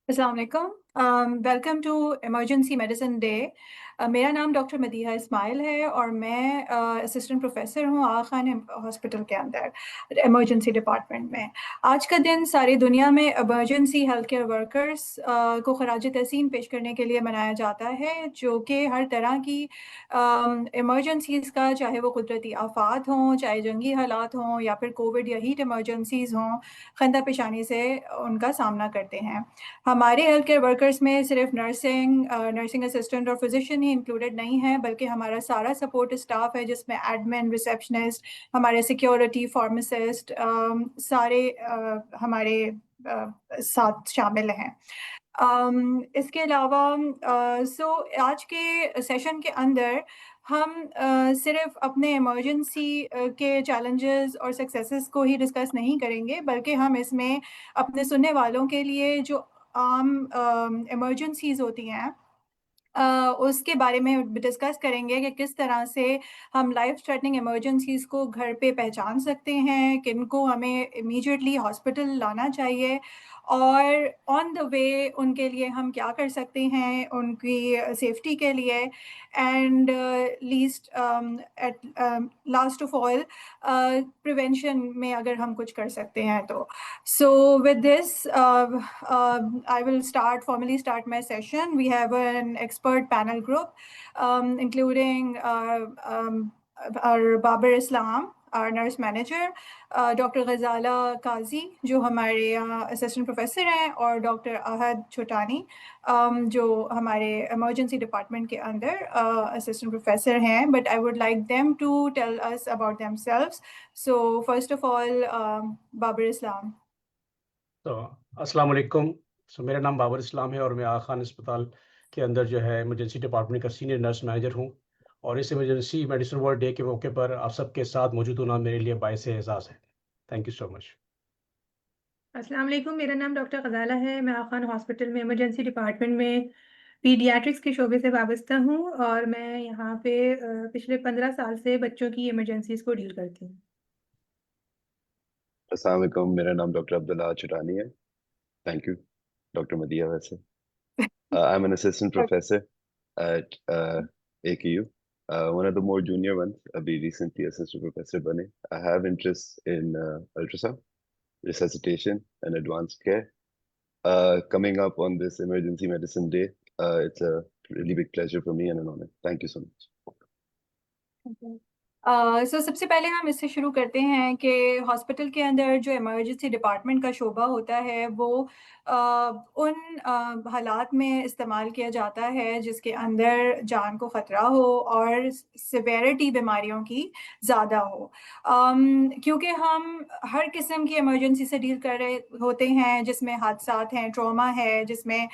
अस्सलाम वालेकुम। Welcome to emergency medicine day. मेरा नाम डॉक्टर मदीहा इस्माइल है और मैं असिस्टेंट प्रोफेसर हूँ आगा खान हॉस्पिटल के अंदर इमरजेंसी डिपार्टमेंट में। आज का दिन सारी दुनिया में इमरजेंसी हेल्थ केयर वर्कर्स को खराज तहसीन पेश करने के लिए मनाया जाता है, जो कि हर तरह की इमरजेंसीज़ का, चाहे वो कुदरती आफात हों, चाहे जंगी हालात हों या फिर कोविड या हीट इमरजेंसीज़ हों, खंदा पेशानी से उनका सामना करते हैं। हमारे हेल्थ केयर वर्कर्स में सिर्फ नर्सिंग असिस्टेंट और फिजिशियन ही इंक्लूडेड नहीं है, बल्कि हमारा सारा सपोर्ट स्टाफ है, जिसमें एडमिन, रिसेप्शनिस्ट, हमारे सिक्योरिटी, फार्मासिस्ट सारे हमारे साथ शामिल हैं। इसके अलावा आज के सेशन के अंदर हम सिर्फ अपने इमरजेंसी के चैलेंजेस और सक्सेसेस को ही डिस्कस नहीं करेंगे, बल्कि हम इसमें अपने सुनने वालों के लिए जो आम इमरजेंसीज होती हैं उसके बारे में डिस्कस करेंगे कि किस तरह से हम लाइफ थ्रेटनिंग इमरजेंसीज को घर पे पहचान सकते हैं, किनको हमें इमीडिएटली हॉस्पिटल लाना चाहिए और ऑन द वे उनके लिए हम क्या कर सकते हैं उनकी सेफ्टी के लिए। And least at last of all, prevention में अगर हम कुछ कर सकते हैं तो। So with this, I will formally start my session. We have an expert panel group, including our Babar Islam, our nurse manager, doctor Ghazala Kazi जो हमारे यहाँ असिस्टेंट प्रोफेसर हैं, और डॉक्टर अहद छोटानी जो हमारे इमरजेंसी डिपार्टमेंट के अंदर असिस्टेंट प्रोफेसर हैं। But I would like them to tell us about themselves. So first of all, Babar Islam. तो अस्सलाम वालेकुम। मेरा नाम बाबर इस्लाम है और मैं आगा खान अस्पताल के अंदर जो है इमरजेंसी डिपार्टमेंट का सीनियर नर्स मैनेजर हूँ। और इस इमरजेंसी मेडिसिन वर्ल्ड डे के मौके पर आप सबके साथ मौजूद होना मेरे लिए बायस एहसास है। Thank you so much. अस्सलाम वालेकुम, मेरा नाम डॉक्टर ग़ज़ाला है। मैं आगा खान हॉस्पिटल में इमरजेंसी डिपार्टमेंट में पीडियाट्रिक्स के शोबे से वाबस्ता हूँ और मैं यहाँ पे पिछले 15 साल से बच्चों की इमरजेंसीज को डील करती हूँ। अस्सलाम वालेकुम, मेरा नाम डॉक्टर अब्दुल्ला चुरानी है। थैंक यू डॉक्टर मदिया वैसे। I am an assistant professor at AKU, one of the more junior ones. अभी recently assistant professor बने। I have interest in ultrasound, resuscitation and advanced care. Coming up on this emergency medicine day, it's a really big pleasure for me and an honor. Thank you so much. सबसे पहले हम इससे शुरू करते हैं कि hospital के अंदर जो इमरजेंसी डिपार्टमेंट का शोबा होता है वो उन हालात में इस्तेमाल किया जाता है जिसके अंदर जान को ख़तरा हो और सिवेरिटी बीमारियों की ज़्यादा हो। क्योंकि हम हर किस्म की इमरजेंसी से डील कर रहे होते हैं, जिसमें हादसात हैं, ट्रॉमा है, जिसमें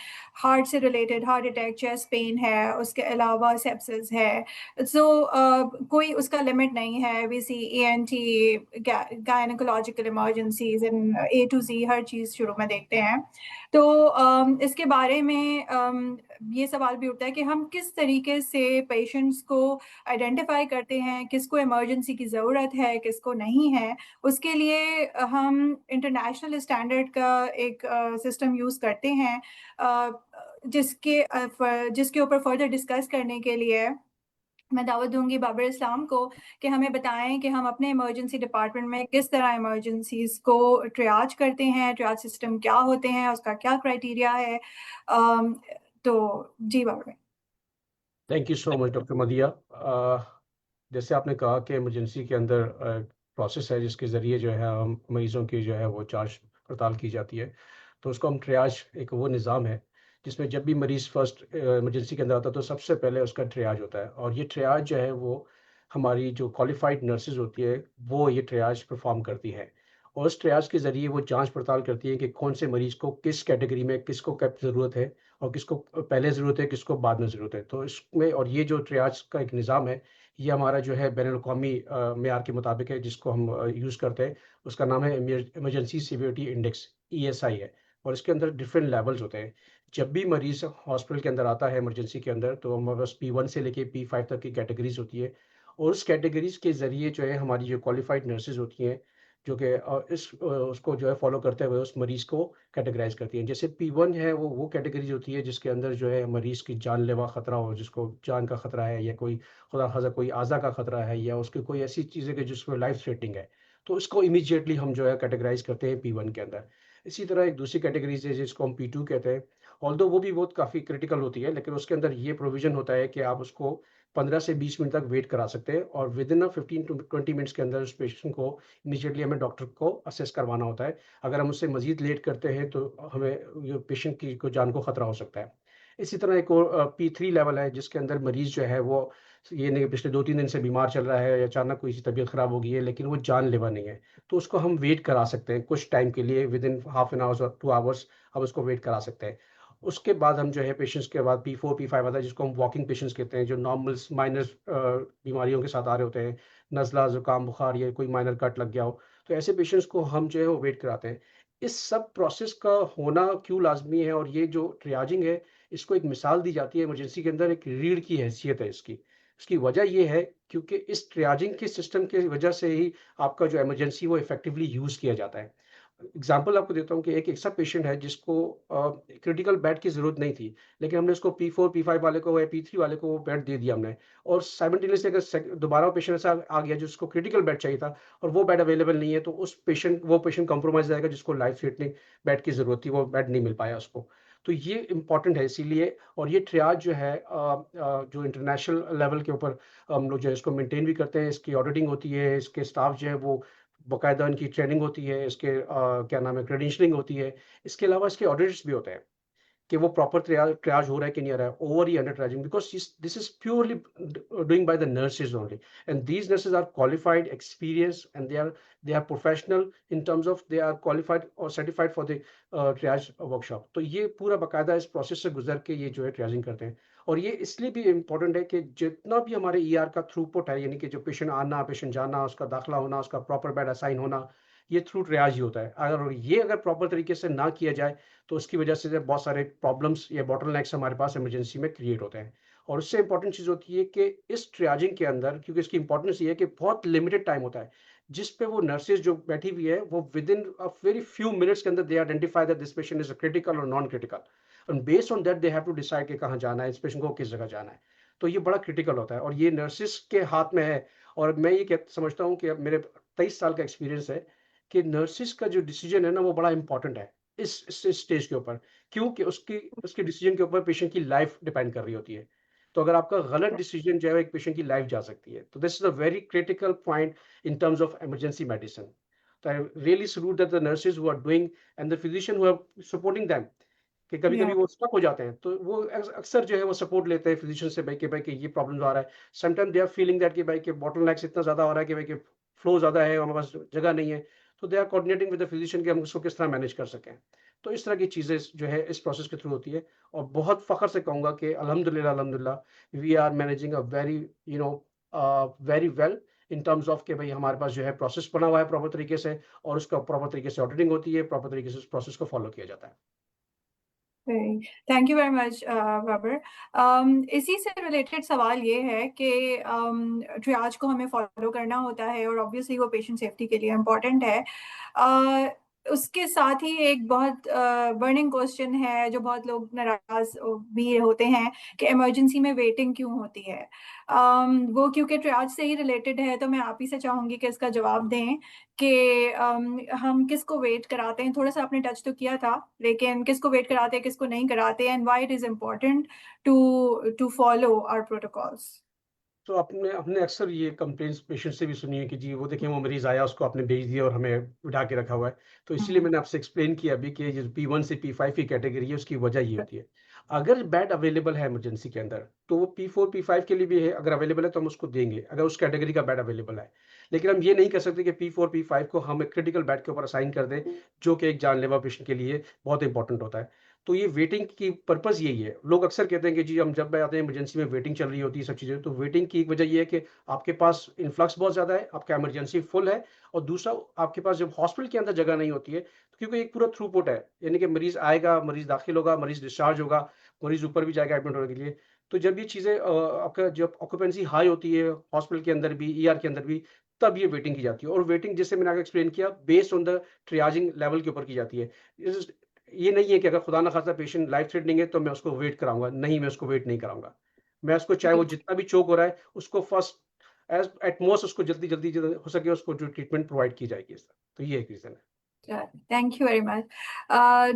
हार्ट से related heart attack, chest pain है, उसके अलावा सेप्सिस है। कोई उसका लिमिट नहीं है। We see ENT, gynaecological emergencies in A to Z, हर चीज़ शुरू में देखते हैं। तो इसके बारे में ये सवाल भी उठता है कि हम किस तरीके से पेशेंट्स को आइडेंटिफाई करते हैं, किसको इमरजेंसी की ज़रूरत है, किसको नहीं है। उसके लिए हम इंटरनेशनल स्टैंडर्ड का एक सिस्टम यूज़ करते हैं, जिसके ऊपर फर्दर डिस्कस करने के लिए मैं दावत दूंगी बाबर इस्लाम को कि हमें बताएं कि हम अपने इमरजेंसी डिपार्टमेंट में किस तरह इमरजेंसीज को ट्रियाज करते हैं, ट्रियाज सिस्टम क्या होते हैं, उसका क्या क्राइटेरिया है। तो जी Babar. Thank you so much doctor Madiya. जैसे आपने कहा कि इमरजेंसी के अंदर प्रोसेस है जिसके ज़रिए जो है हम मरीज़ों की जो है वो जांच पड़ताल की जाती है। तो उसको हम ट्रियाज, एक वो निज़ाम है जिसमें जब भी मरीज़ फर्स्ट इमरजेंसी के अंदर आता है तो सबसे पहले उसका ट्रियाज होता है। और ये ट्रियाज जो है वो हमारी जो क्वालिफाइड नर्सेज होती है वो ये ट्रियाज परफॉर्म करती हैं। और उस ट्रियाज के ज़रिए वो जांच पड़ताल करती है कि कौन से मरीज़ को किस कैटेगरी में किसको कब ज़रूरत है और किसको पहले ज़रूरत है, किसको बाद में ज़रूरत है। तो इसमें, और ये जो ट्रियाज का एक निज़ाम है, ये हमारा जो है बैनुल-अक़वामी मेयार के मुताबिक है, जिसको हम यूज़ करते हैं। उसका नाम है इमरजेंसी सीवियरिटी इंडेक्स, ESI है। और इसके अंदर डिफरेंट लेवल्स होते हैं। जब भी मरीज़ हॉस्पिटल के अंदर आता है इमरजेंसी के अंदर, तो हमारे पास P1 से लेके P5 तक की कैटेगरीज़ होती है। और उस कैटेगरीज़ के ज़रिए जो है हमारी जो क्वालिफाइड नर्सेज़ होती हैं, जो कि उसको जो है फ़ॉलो करते हुए उस मरीज़ को कैटेगराइज़ करती हैं। जैसे P1 है वो कैटेगरीज़ होती है जिसके अंदर जो है मरीज़ की जानलेवा ख़तरा हो, जिसको जान का ख़तरा है या कोई खुदा-ख़ास्ता कोई आज़ा का ख़तरा है या उसकी कोई ऐसी चीज़ है कि जिसको लाइफ़ थ्रेटनिंग है। तो उसको इमीडिएटली हम जो है कैटेगराइज़ करते हैं P1 के अंदर। इसी तरह एक दूसरी कैटेगरीज़ है जिसको हम P2 कहते हैं। ऑल्दो वो भी बहुत काफ़ी क्रिटिकल होती है, लेकिन उसके अंदर ये प्रोविज़न होता है कि आप उसको 15 से 20 मिनट तक वेट करा सकते हैं और विदिन 15 टू 20 मिनट्स के अंदर उस पेशेंट को इमीडिएटली हमें डॉक्टर को असेस करवाना होता है। अगर हम उससे मज़ीद लेट करते हैं तो हमें ये पेशेंट की को जान को खतरा हो सकता है। इसी तरह एक और P3 लेवल है जिसके अंदर मरीज़ जो है वो ये नहीं पिछले 2-3 दिन से बीमार चल रहा है या अचानक कोई सी तबीयत ख़राब हो गई है, लेकिन वो जानलेवा नहीं है। तो उसको हम वेट करा सकते हैं कुछ टाइम के लिए विदिन हाफ एन आवर्स और 2 आवर्स हम उसको वेट करा सकते हैं। उसके बाद हम जो है पेशेंट्स के बाद P4, P5 आता है जिसको हम वॉकिंग पेशेंट्स कहते हैं, जो नॉर्मल माइनर बीमारियों के साथ आ रहे होते हैं, नज़ला, ज़ुकाम, बुखार या कोई माइनर कट लग गया हो, तो ऐसे पेशेंट्स को हम जो है वो वेट कराते हैं। इस सब प्रोसेस का होना क्यों लाज़मी है और ये जो ट्रियाजिंग है, इसको एक मिसाल दी जाती है इमरजेंसी के अंदर, एक रीढ़ की हैसियत है इसकी। इसकी वजह ये है क्योंकि इस ट्रियाजिंग के सिस्टम की वजह से ही आपका जो इमरजेंसी वो इफ़ेक्टिवली यूज़ किया जाता है। एग्ज़ाम्पल आपको देता हूँ कि एक ऐसा पेशेंट है जिसको क्रिटिकल बेड की ज़रूरत नहीं थी, लेकिन हमने उसको P4, P5 वाले को या P3 वाले को वो बेड दे दिया हमने और साइमल्टेनियसली अगर दोबारा वो पेशेंट ऐसा आ गया जिसको क्रिटिकल बेड चाहिए था और वो बेड अवेलेबल नहीं है, तो वो पेशेंट कॉम्प्रोमाइज़ जाएगा जिसको लाइफ थ्रेटनिंग बेड की ज़रूरत थी, वो बेड नहीं मिल पाया उसको। तो ये इम्पोर्टेंट है इसीलिए और ये ट्रियाज जो है जो इंटरनेशनल लेवल के ऊपर हम लोग जो है इसको मेंटेन भी करते हैं, इसकी ऑडिटिंग होती है, इसके स्टाफ जो है वो बाकायदा इनकी ट्रेनिंग होती है, इसके क्या नाम है क्रेडेंशलिंग होती है। इसके अलावा इसके ऑडिट्स भी होते हैं कि वो प्रॉपर ट्रियाज हो रहा है कि नहीं हो रहा है, ओवर या under triaging because this is purely doing by the nurses only and these nurses are qualified, experienced and they are professional in terms of they are qualified और certified for the triage workshop. तो ये पूरा बाकायदा इस process से गुज़र के ये जो है ट्रियाजिंग करते हैं। और ये इसलिए भी इम्पोर्टेंट है कि जितना भी हमारे ईआर का थ्रूपुट है, यानी कि जो पेशेंट आना, पेशेंट जाना, उसका दाखिला होना, उसका प्रॉपर बेड असाइन होना, ये थ्रू ट्रियाज ही होता है। अगर प्रॉपर तरीके से ना किया जाए, तो उसकी वजह से जो बहुत सारे प्रॉब्लम्स या बॉटलनेक्स हमारे पास इमरजेंसी में क्रिएट होते हैं। और उससे इम्पोर्टेंट चीज़ होती है कि इस ट्रियाजिंग के अंदर क्योंकि इसकी इम्पोर्टेंस ये है कि बहुत लिमिटेड टाइम होता है, जिस पे वो नर्सेज़ जो बैठी हुई है, वो within a very few minutes के अंदर they identify that this patient is critical और non critical. And based on that they have to decide कि कहाँ जाना है, इस पेशेंट को किस जगह जाना है। तो ये बड़ा क्रिटिकल होता है और ये नर्सेज़ के हाथ में है और मैं ये समझता हूँ कि अब मेरे 23 साल का एक्सपीरियंस है कि नर्सेज़ का जो डिसीज़न है ना, वो बड़ा इम्पोर्टेंट है इस स्टेज के ऊपर। क्योंकि उसके डिसीज़न के ऊपर पेशेंट की लाइफ़ डिपेंड कर रही होती है। तो अगर आपका गलत डिसीज़न जो है एक पेशेंट की लाइफ़ जा सकती है। तो this is a very critical point in terms of emergency medicine. तो I really salute that the nurses who are doing and the physician who are supporting them कि कभी-कभी Yeah. वो स्टक हो जाते हैं, तो वो अक्सर जो है वो सपोर्ट लेते हैं फिजिशियन से भाई कि ये प्रॉब्लम आ रहा है। Sometime they are feeling that कि भाई कि बॉटलनेक्स इतना ज़्यादा हो रहा है कि भाई कि फ्लो ज़्यादा है, हमारे पास जगह नहीं है। तो they are coordinating with the physician कि हम उसको किस तरह मैनेज कर सकें। तो इस तरह की चीज़ें जो है इस प्रोसेस के थ्रू होती है और बहुत फ़ख्र से कहूँगा कि अल्हम्दुलिल्लाह we are managing a very you know very well in terms of कि भाई हमारे पास जो है प्रोसेस बना हुआ है प्रॉपर तरीके से और उसका प्रॉपर तरीके से ऑडिटिंग होती है, प्रॉपर तरीके से उस प्रोसेस को फॉलो किया जाता है। Thank you very much Babar. इसी से रिलेटेड सवाल ये है कि ट्रियाज को हमें फॉलो करना होता है और ऑब्वियसली वो पेशेंट सेफ्टी के लिए इम्पोर्टेंट है। उसके साथ ही एक बहुत बर्निंग क्वेश्चन है जो बहुत लोग नाराज भी होते हैं कि इमरजेंसी में वेटिंग क्यों होती है। वो क्योंकि ट्रियाज से ही रिलेटेड है तो मैं आप ही से चाहूंगी कि इसका जवाब दें कि हम किसको वेट कराते हैं। थोड़ा सा आपने टच तो किया था, लेकिन किसको वेट कराते हैं, किसको नहीं कराते, and why it is important to follow our protocols. तो आपने हमने अक्सर ये कंप्लेंट्स पेशेंट से भी सुनी है कि जी वो देखिए वो मरीज़ आया उसको आपने भेज दिया और हमें बिठा के रखा हुआ है। तो इसीलिए मैंने आपसे एक्सप्लेन किया अभी कि ये P1 से P5 की कैटेगरी है उसकी वजह ये होती है। अगर बेड अवेलेबल है इमरजेंसी के अंदर तो वो P4 P5 के लिए भी है, अगर अवेलेबल है तो हम उसको देंगे अगर उस कैटेगरी का बेड अवेलेबल है। लेकिन हम ये नहीं कर सकते कि P4 P5 को हम एक क्रिटिकल बेड के ऊपर असाइन कर दें जो कि एक जानलेवा पेशेंट के लिए बहुत इंपॉर्टेंट होता है। तो ये वेटिंग की पर्पज़ यही है। लोग अक्सर कहते हैं कि जी हम जब आते हैं इमरजेंसी में वेटिंग चल रही होती है सब चीज़ें, तो वेटिंग की एक वजह ये है कि आपके पास इन्फ्लक्स बहुत ज़्यादा है, आपका इमरजेंसी फुल है और दूसरा आपके पास जब हॉस्पिटल के अंदर जगह नहीं होती है, तो क्योंकि एक पूरा थ्रूपुट है, यानी कि मरीज़ आएगा, मरीज़ दाखिल होगा, मरीज़ डिस्चार्ज होगा, मरीज़ ऊपर भी जाएगा एडमिट होने के लिए। तो जब ये चीज़ें आपका जब ऑक्यूपेंसी हाई होती है हॉस्पिटल के अंदर भी, ईआर के अंदर भी, तब ये वेटिंग की जाती है। और वेटिंग जैसे मैंने आगे एक्सप्लेन किया बेस्ड ऑन द ट्रियाजिंग लेवल के ऊपर की जाती है। ये नहीं है कि अगर खुदा ना खास्ता पेशेंट लाइफ थ्रेटनिंग है तो मैं उसको वेट कराऊंगा, नहीं, मैं उसको वेट नहीं कराऊंगा। मैं उसको चाहे वो जितना भी चोक हो रहा है उसको फर्स्ट एज एट मोस्ट उसको जल्दी हो सके उसको जो ट्रीटमेंट प्रोवाइड की जाएगी। तो ये एक रीजन है। Thank you very much.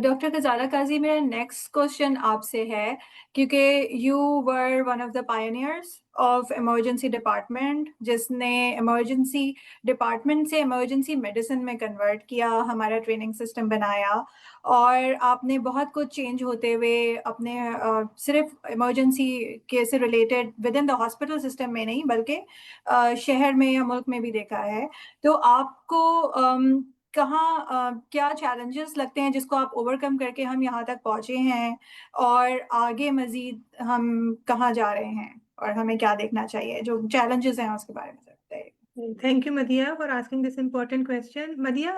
Doctor Ghazala Kazi, मेरा नेक्स्ट क्वेश्चन आपसे है, क्योंकि you were one of the pioneers of emergency department, जिसने इमरजेंसी डिपार्टमेंट से इमरजेंसी मेडिसिन में कन्वर्ट किया, हमारा ट्रेनिंग सिस्टम बनाया, और आपने बहुत कुछ चेंज होते हुए अपने सिर्फ इमरजेंसी के से related with in the hospital system में नहीं बल्कि शहर में या मुल्क में भी देखा है। तो आपको क्या चैलेंजेस लगते हैं जिसको आप ओवरकम करके हम यहाँ तक पहुँचे हैं, और आगे मजीद हम कहाँ जा रहे हैं और हमें क्या देखना चाहिए, जो चैलेंजेस हैं उसके बारे में बताइए। Thank you Madiha for asking this important question. Madiha,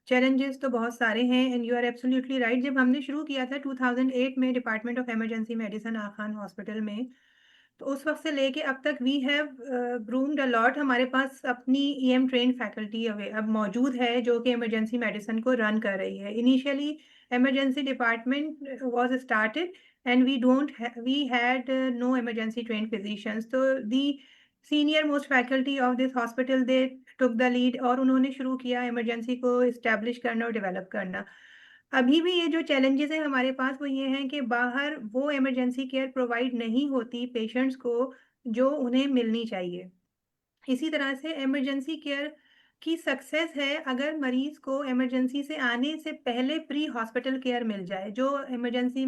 challenges तो बहुत सारे हैं and you are absolutely right. जब हमने शुरू किया था 2008 में department of emergency medicine Aga Khan hospital में, तो उस वक्त से लेके अब तक we have groomed a lot. हमारे पास अपनी ईएम ट्रेन फैकल्टी अब मौजूद है जो कि इमरजेंसी मेडिसिन को रन कर रही है। Initially emergency department was started and we had no emergency train physicians, तो the senior most faculty of this hospital they took the lead और उन्होंने शुरू किया इमरजेंसी को इस्टेब्लिश करना और डेवलप करना। अभी भी ये जो चैलेंजेस हैं हमारे पास वो ये हैं कि बाहर वो इमरजेंसी केयर प्रोवाइड नहीं होती पेशेंट्स को जो उन्हें मिलनी चाहिए। इसी तरह से इमरजेंसी केयर की सक्सेस है अगर मरीज को इमरजेंसी से आने से पहले प्री हॉस्पिटल केयर मिल जाए, जो इमरजेंसी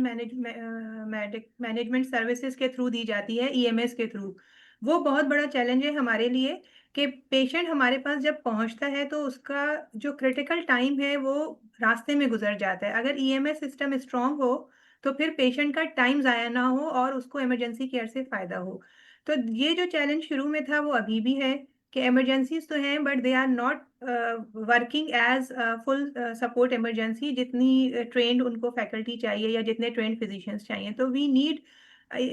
मैनेजमेंट सर्विसेज के थ्रू दी जाती है, ईएमएस के थ्रू। वो बहुत बड़ा चैलेंज है हमारे लिए कि पेशेंट हमारे पास जब पहुंचता है तो उसका जो क्रिटिकल टाइम है वो रास्ते में गुजर जाता है। अगर ईएमएस सिस्टम स्ट्रांग हो तो फिर पेशेंट का टाइम ज़ाया ना हो और उसको इमरजेंसी केयर से फ़ायदा हो। तो ये जो चैलेंज शुरू में था वो अभी भी है कि इमरजेंसीज तो हैं but they are not working as full support emergency, जितनी ट्रेंड उनको फैकल्टी चाहिए या जितने ट्रेंड फिजिशियंस चाहिए। तो वी नीड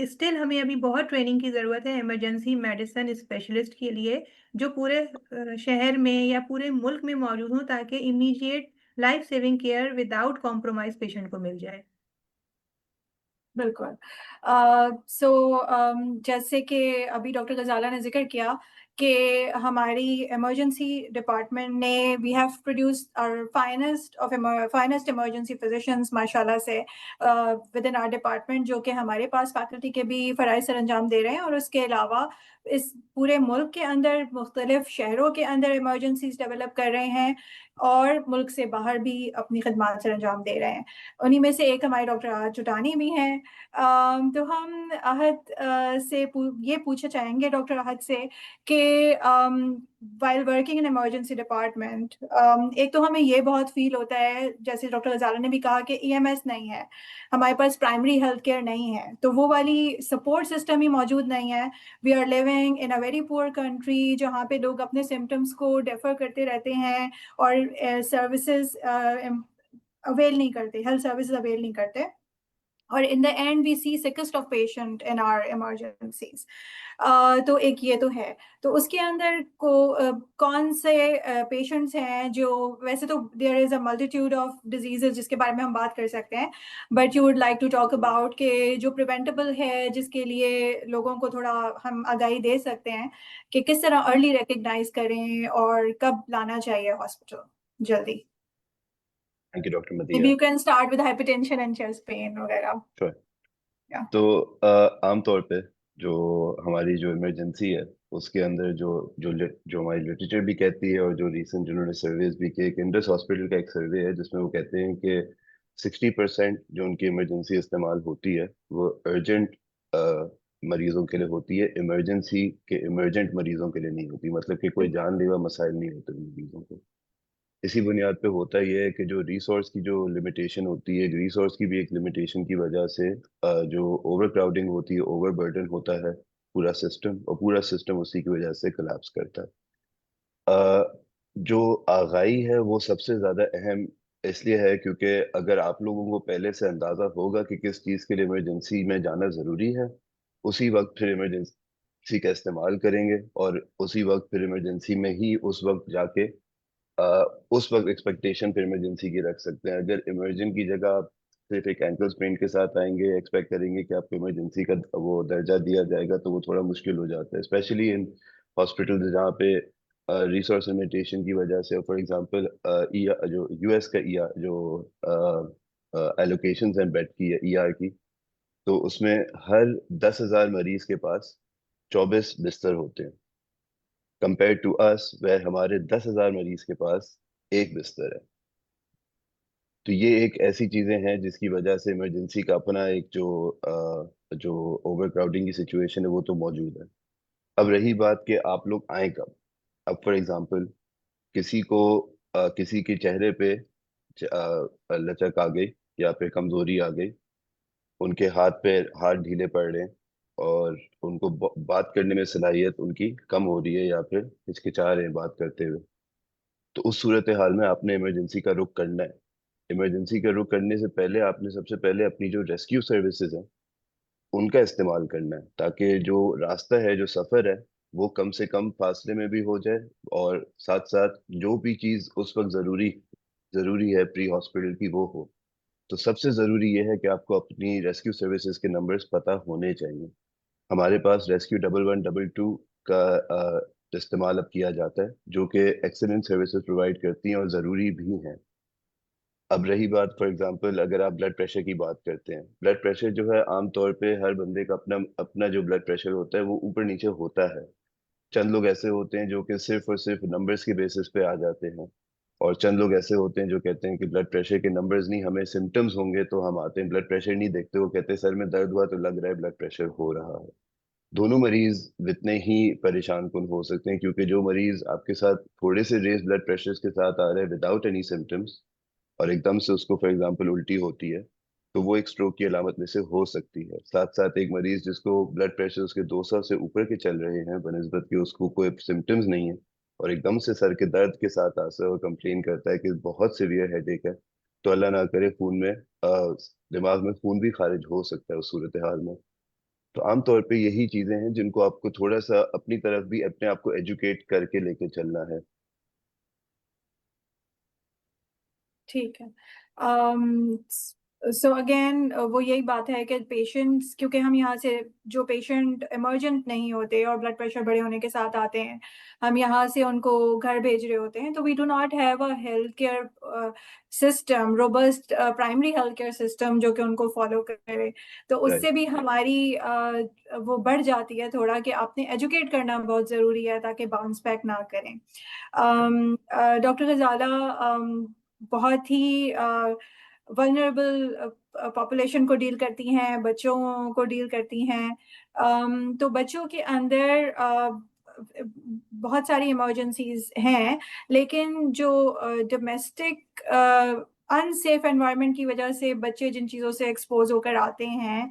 स्टिल, हमें अभी बहुत ट्रेनिंग की ज़रूरत है इमरजेंसी मेडिसिन स्पेशलिस्ट के लिए, जो पूरे शहर में या पूरे मुल्क में मौजूद हों ताकि immediate life saving care without compromise patient को मिल जाए। बिल्कुल। जैसे कि अभी डॉक्टर गजाला ने जिक्र किया कि हमारी इमरजेंसी डिपार्टमेंट ने we have produced our finest emergency physicians माशाल्लाह से विद इन आवर डिपार्टमेंट, जो कि हमारे पास फैकल्टी के भी फ़राइज़ सर अंजाम दे रहे हैं, और उसके अलावा इस पूरे मुल्क के अंदर मुख्तलिफ शहरों के अंदर इमरजेंसीज डेवलप कर रहे हैं और मुल्क से बाहर भी अपनी खदमात सर अंजाम दे रहे हैं। उन्हीं में से एक हमारे डॉक्टर आहद चुटानी भी हैं। तो हम आहद से ये पूछना चाहेंगे डॉक्टर आहद से कि while working in emergency department, एक तो हमें ये बहुत फील होता है, जैसे डॉक्टर गजाला ने भी कहा, कि ईएमएस नहीं है, हमारे पास प्राइमरी हेल्थ केयर नहीं है, तो वो वाली सपोर्ट सिस्टम ही मौजूद नहीं है। We are living in a very poor country जहाँ पे लोग अपने सिम्टम्स को डेफर करते रहते हैं और सर्विसेज अवेल नहीं करते, हेल्थ सर्विसेज अवेल नहीं करते, और in the end we see sickest of patient in our emergencies. तो एक ये तो है। तो उसके अंदर कौन से पेशेंट्स हैं जो, वैसे तो there is a multitude of diseases जिसके बारे में हम बात कर सकते हैं, but you would like to talk about के जो प्रिवेंटेबल है, जिसके लिए लोगों को थोड़ा हम आगाही दे सकते हैं कि किस तरह अर्ली रिकग्नाइज करें और कब लाना चाहिए हॉस्पिटल जल्दी। Thank you doctor Maybe मदिया। you can start with hypertension and chest pain वगैरह। Sure. Yeah. तो आमतौर पे जो हमारी जो इमरजेंसी है उसके अंदर जो हमारी लिटरेचर भी कहती है और जो रिसेंट जिन्होंने सर्वेज भी किए, इंडस हॉस्पिटल का एक सर्वे है जिसमें वो कहते हैं कि 60% जो उनकी इमरजेंसी इस्तेमाल होती है वो अर्जेंट मरीजों के लिए होती है, इमरजेंसी के इमरजेंट मरीजों के लिए नहीं होती। मतलब कि कोई जानलेवा मसाइल नहीं होते उन मरीजों को। इसी बुनियाद पे होता यह है कि जो रिसोर्स की जो लिमिटेशन होती है, रिसोर्स की भी एक लिमिटेशन की वजह से जो ओवर क्राउडिंग होती है, ओवर बर्डन होता है पूरा सिस्टम, और पूरा सिस्टम उसी की वजह से कोलैप्स करता है। जो आगाही है वो सबसे ज़्यादा अहम इसलिए है क्योंकि अगर आप लोगों को पहले से अंदाज़ा होगा कि किस चीज़ के लिए इमरजेंसी में जाना ज़रूरी है, उसी वक्त फिर इमरजेंसी इसी का इस्तेमाल करेंगे और उसी वक्त फिर इमरजेंसी में ही उस वक्त जाके उस वक्त एक्सपेक्टेशन फिर इमरजेंसी की रख सकते हैं। अगर इमरजेंट की जगह आप सिर्फ एक एंकल स्प्रेन के साथ आएंगे, एक्सपेक्ट करेंगे कि आपको इमरजेंसी का वो दर्जा दिया जाएगा, तो वो थोड़ा मुश्किल हो जाता है, स्पेशली इन हॉस्पिटल जहाँ पे रिसोर्स लिमिटेशन की वजह से। फॉर एग्जांपल जो यूएस का जो एलोकेशन है बेड की या ईआर की, तो उसमें हर 10,000 मरीज के पास 24 बिस्तर होते हैं, कंपेयर टू अस वेयर हमारे 10,000 मरीज के पास एक बिस्तर है। तो ये एक ऐसी चीजें हैं जिसकी वजह से इमरजेंसी का अपना एक जो ओवर क्राउडिंग की सिचुएशन है वो तो मौजूद है। अब रही बात कि आप लोग आए कब। अब फॉर एग्जांपल किसी को किसी के चेहरे पे लचक आ गई या फिर कमजोरी आ गई, उनके हाथ ढीले पड़ रहे हैं और उनको बात करने में सलाहियत उनकी कम हो रही है या फिर हिचकिचा रहे हैं बात करते हुए, तो उस सूरत हाल में आपने इमरजेंसी का रुख करना है। इमरजेंसी का रुख करने से पहले आपने सबसे पहले अपनी जो रेस्क्यू सर्विसेज हैं उनका इस्तेमाल करना है, ताकि जो रास्ता है, जो सफ़र है, वो कम से कम फासले में भी हो जाए और साथ साथ जो भी चीज़ उस वक्त ज़रूरी ज़रूरी है प्री हॉस्पिटल की वो हो। तो सबसे ज़रूरी ये है कि आपको अपनी रेस्क्यू सर्विसेज के नंबर्स पता होने चाहिए। हमारे पास रेस्क्यू 1112 का इस्तेमाल अब किया जाता है, जो कि एक्सीलेंट सर्विसेज प्रोवाइड करती हैं और ज़रूरी भी हैं। अब रही बात, फॉर एग्जांपल अगर आप ब्लड प्रेशर की बात करते हैं, ब्लड प्रेशर जो है आमतौर पे हर बंदे का अपना अपना जो ब्लड प्रेशर होता है वो ऊपर नीचे होता है। चंद लोग ऐसे होते हैं जो कि सिर्फ और सिर्फ नंबर्स के बेसिस पे आ जाते हैं, और चंद लोग ऐसे होते हैं जो कहते हैं कि ब्लड प्रेशर के नंबर्स नहीं, हमें सिम्टम्स होंगे तो हम आते हैं, ब्लड प्रेशर नहीं देखते, वो कहते हैं सर में दर्द हुआ तो लग रहा है ब्लड प्रेशर हो रहा है। दोनों मरीज इतने ही परेशान कुन हो सकते हैं, क्योंकि जो मरीज आपके साथ थोड़े से रेज ब्लड प्रेशर के साथ आ रहे हैं विदाउट एनी सिम्टम्स और एकदम से उसको फॉर एग्जांपल उल्टी होती है, तो वो एक स्ट्रोक की अलामत में से हो सकती है। साथ साथ एक मरीज जिसको ब्लड प्रेशर उसके 200 से ऊपर के चल रहे हैं बनिस्बत कि उसको कोई सिम्टम्स नहीं है और एकदम से सर के दर्द के साथ आता है और कंप्लेन करता है कि बहुत सीवियर हेडेक है, तो अल्लाह ना करे खून में दिमाग में खून भी खारिज हो सकता है उस सूरत हाल में। तो आमतौर पे यही चीजें हैं जिनको आपको थोड़ा सा अपनी तरफ भी अपने आप को एजुकेट करके लेके चलना है। ठीक है। सो अगेन वो यही बात है कि पेशेंट्स, क्योंकि हम यहाँ से जो पेशेंट इमरजेंट नहीं होते और ब्लड प्रेशर बढ़े होने के साथ आते हैं, हम यहाँ से उनको घर भेज रहे होते हैं, तो we do not have a health care system, robust primary health care system जो कि उनको फॉलो करे। तो राइट। उससे भी हमारी वो बढ़ जाती है थोड़ा कि आपने एजुकेट करना बहुत ज़रूरी है ताकि बाउंस बैक ना करें। डॉक्टर गजाला बहुत ही वल्नरेबल पॉपुलेशन को डील करती हैं, बच्चों को डील करती हैं। तो बच्चों के अंदर बहुत सारी इमरजेंसीज हैं, लेकिन जो डोमेस्टिक अनसेफ एनवायरनमेंट की वजह से बच्चे जिन चीज़ों से एक्सपोज होकर आते हैं,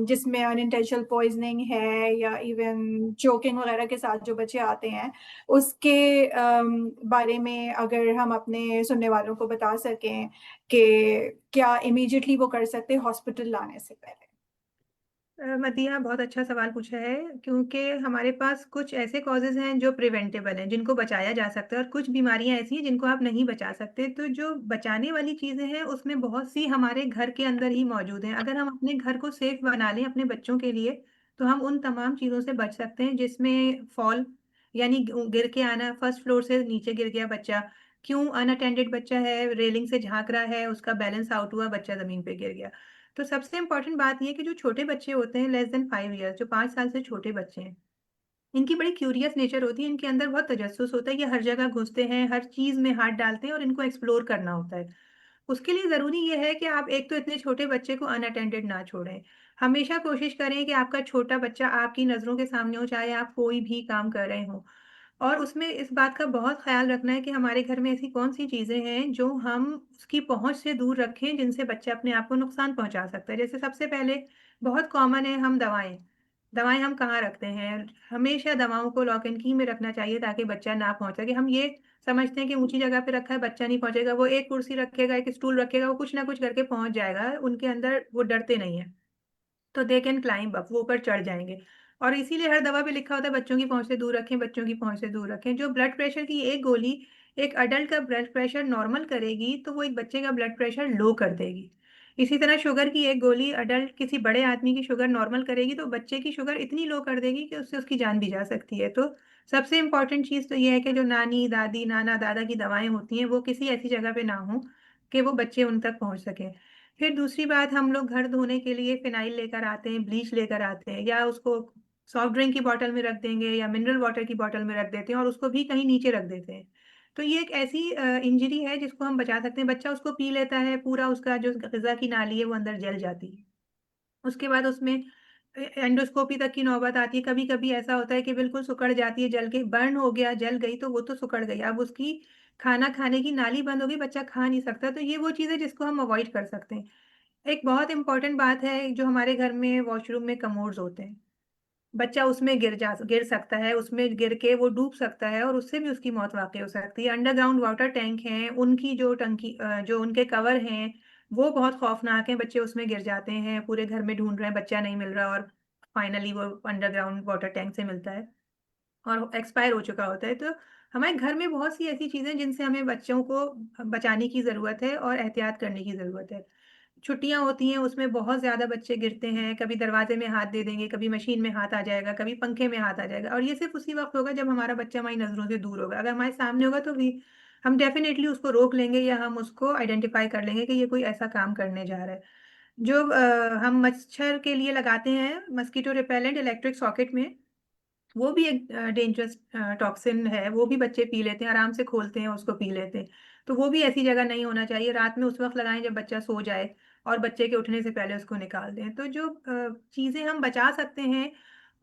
जिसमें अनइंटेंशनल पॉइजनिंग है या इवन चोकिंग वगैरह के साथ जो बच्चे आते हैं, उसके बारे में अगर हम अपने सुनने वालों को बता सकें कि क्या इमीडिएटली वो कर सकते हैं हॉस्पिटल लाने से पहले। मदीहा बहुत अच्छा सवाल पूछा है, क्योंकि हमारे पास कुछ ऐसे कॉजेज़ हैं जो प्रिवेंटेबल हैं, जिनको बचाया जा सकता है, और कुछ बीमारियां ऐसी हैं जिनको आप नहीं बचा सकते। तो जो बचाने वाली चीज़ें हैं उसमें बहुत सी हमारे घर के अंदर ही मौजूद हैं। अगर हम अपने घर को सेफ बना लें अपने बच्चों के लिए, तो हम उन तमाम चीज़ों से बच सकते हैं, जिसमें फॉल यानी गिर के आना, फर्स्ट फ्लोर से नीचे गिर गया बच्चा, क्यों अनअटेंडेड बच्चा है, रेलिंग से झांक रहा है, उसका बैलेंस आउट हुआ, बच्चा ज़मीन पे गिर गया। तो सबसे इम्पोर्टेंट बात ये है कि जो छोटे बच्चे होते हैं लेस देन 5 ईयर्स, जो 5 साल से छोटे बच्चे हैं, इनकी बड़ी क्यूरियस नेचर होती है, इनके अंदर बहुत तजस्सुस होता है, ये हर जगह घुसते हैं, हर चीज़ में हाथ डालते हैं और इनको एक्सप्लोर करना होता है। उसके लिए ज़रूरी ये है कि आप एक तो इतने छोटे बच्चे को अनअटेंडेड ना छोड़ें। हमेशा कोशिश करें कि आपका छोटा बच्चा आपकी नज़रों के सामने हो, चाहे आप कोई भी काम कर रहे हों। और उसमें इस बात का बहुत ख़्याल रखना है कि हमारे घर में ऐसी कौन-सी चीज़ें हैं जो हम उसकी पहुँच से दूर रखें, जिनसे बच्चा अपने आप को नुकसान पहुँचा सकता है। जैसे सबसे पहले बहुत कॉमन है हम दवाएँ। दवाएँ हम कहाँ रखते हैं? हमेशा दवाओं को लॉक एंड की में रखना चाहिए ताकि बच्चा ना पहुँच सके। हम ये समझते हैं कि ऊँची जगह पे रखा है, बच्चा नहीं पहुँचेगा। वो एक कुर्सी रखेगा, एक स्टूल रखेगा, वो कुछ ना कुछ करके पहुँच जाएगा। उनके अंदर वो डरते नहीं हैं। तो दे कैन क्लाइंब अप, वो ऊपर चढ़ जाएँगे। और इसीलिए हर दवा पे लिखा होता है बच्चों की पहुंच से दूर रखें, बच्चों की पहुंच से दूर रखें। जो ब्लड प्रेशर की एक गोली एक अडल्ट का ब्लड प्रेशर नॉर्मल करेगी तो वो एक बच्चे का ब्लड प्रेशर लो कर देगी। इसी तरह शुगर की एक गोली अडल्ट किसी बड़े आदमी की शुगर नॉर्मल करेगी तो बच्चे की शुगर इतनी लो कर देगी कि उससे उसकी जान भी जा सकती है। तो सबसे इम्पॉर्टेंट चीज़ तो ये है कि जो नानी दादी नाना दादा की दवाएं होती हैं वो किसी ऐसी जगह पे ना हो कि वो बच्चे उन तक पहुंच सकें। फिर दूसरी बात, हम लोग घर धोने के लिए फिनाइल लेकर आते हैं, ब्लीच लेकर आते हैं, या उसको सॉफ्ट ड्रिंक की बोतल में रख देंगे या मिनरल वाटर की बोतल में रख देते हैं और उसको भी कहीं नीचे रख देते हैं। तो ये एक ऐसी इंजरी है जिसको हम बचा सकते हैं। बच्चा उसको पी लेता है, पूरा उसका जो ग़िज़ा की नाली है वो अंदर जल जाती है। उसके बाद उसमें एंडोस्कोपी तक की नौबत आती है। कभी कभी ऐसा होता है कि बिल्कुल सिकुड़ जाती है, जल के बर्न हो गया, जल गई तो वो तो सिकुड़ गई, अब उसकी खाना खाने की नाली बंद हो गई, बच्चा खा नहीं सकता। तो ये वो चीज़ है जिसको हम अवॉइड कर सकते हैं। एक बहुत इंपॉर्टेंट बात है, जो हमारे घर में वॉशरूम में कमोड्स होते हैं, बच्चा उसमें गिर सकता है, उसमें गिर के वो डूब सकता है और उससे भी उसकी मौत वाक़ई हो सकती है। अंडरग्राउंड वाटर टैंक हैं, उनकी जो टंकी जो उनके कवर हैं, वो बहुत खौफनाक हैं। बच्चे उसमें गिर जाते हैं, पूरे घर में ढूँढ रहे हैं, बच्चा नहीं मिल रहा और फाइनली वो अंडरग्राउंड वाटर टैंक से मिलता है और एक्सपायर हो चुका होता है। तो हमारे घर में बहुत सी ऐसी चीज़ें जिनसे हमें बच्चों को बचाने की ज़रूरत है और एहतियात करने की ज़रूरत है। छुट्टियाँ होती हैं, उसमें बहुत ज़्यादा बच्चे गिरते हैं, कभी दरवाजे में हाथ दे देंगे, कभी मशीन में हाथ आ जाएगा, कभी पंखे में हाथ आ जाएगा, और ये सिर्फ़ उसी वक़्त होगा जब हमारा बच्चा हमारी नज़रों से दूर होगा। अगर हमारे सामने होगा तो भी हम डेफ़िनेटली उसको रोक लेंगे या हम उसको आइडेंटिफ़ाई कर लेंगे कि ये कोई ऐसा काम करने जा रहा है। जो हम मच्छर के लिए लगाते हैं मस्कीटो रिपेलेंट इलेक्ट्रिक सॉकेट में, वो भी एक डेंजरस टॉक्सिन है, वो भी बच्चे पी लेते हैं, आराम से खोलते हैं, उसको पी लेते हैं। तो वो भी ऐसी जगह नहीं होना चाहिए, रात में उस वक़्त लगाएँ जब बच्चा सो जाए और बच्चे के उठने से पहले उसको निकाल दें। तो जो चीज़ें हम बचा सकते हैं,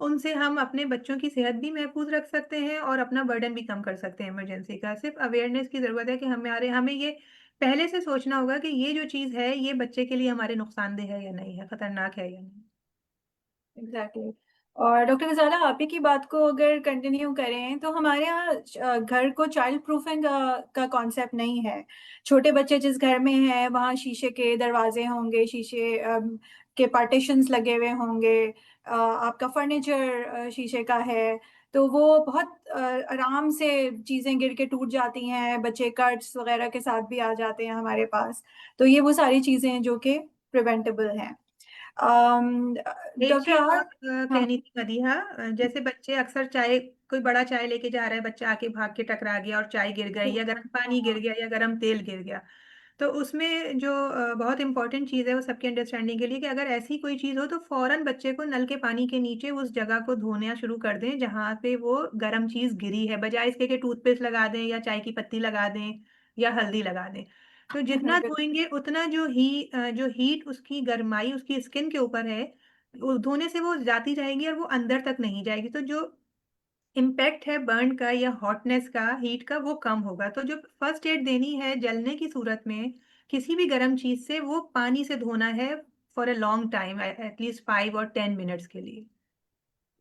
उनसे हम अपने बच्चों की सेहत भी महफूज़ रख सकते हैं और अपना बर्डन भी कम कर सकते हैं इमरजेंसी का। सिर्फ़ अवेयरनेस की ज़रूरत है कि हमें ये पहले से सोचना होगा कि ये जो चीज़ है, ये बच्चे के लिए हमारे नुकसानदेह है या नहीं है, खतरनाक है या नहीं। एग्जैक्टली। और डॉक्टर गजाला, आप ही की बात को अगर कंटिन्यू करें तो हमारे यहाँ घर को चाइल्ड प्रूफिंग का कॉन्सेप्ट नहीं है। छोटे बच्चे जिस घर में हैं वहाँ शीशे के दरवाजे होंगे, शीशे के पार्टीशंस लगे हुए होंगे, आपका फर्नीचर शीशे का है, तो वो बहुत आराम से चीज़ें गिर के टूट जाती हैं, बच्चे कट्स वगैरह के साथ भी आ जाते हैं हमारे पास। तो ये वो सारी चीज़ें हैं जो कि प्रिवेंटेबल हैं। एक डॉक्टर चीज और आर। हाँ। कहनी थी मदीहा, जैसे बच्चे अक्सर चाय, कोई बड़ा चाय लेके जा रहा है, बच्चा आके भाग के टकरा गया और चाय गिर गई या गर्म पानी गिर गया या गर्म तेल गिर गया, तो उसमें जो बहुत इंपॉर्टेंट चीज़ है वो सबके अंडरस्टैंडिंग के लिए, कि अगर ऐसी कोई चीज़ हो तो फौरन बच्चे को नल के पानी के नीचे उस जगह को धोना शुरू कर दें जहाँ पे वो गर्म चीज़ गिरी है, बजाय इसके कि टूथपेस्ट लगा दें या चाय की पत्ती लगा दें या हल्दी लगा दें। तो जितना धोएंगे उतना जो हीट उसकी गर्माई उसकी स्किन के ऊपर है, धोने से वो जाती जाएगी और वो अंदर तक नहीं जाएगी। तो जो इम्पैक्ट है बर्न का या हॉटनेस का, हीट का, वो कम होगा। तो जो फर्स्ट एड देनी है जलने की सूरत में किसी भी गर्म चीज़ से, वो पानी से धोना है for a long time, at least 5 और 10 मिनट्स के लिए।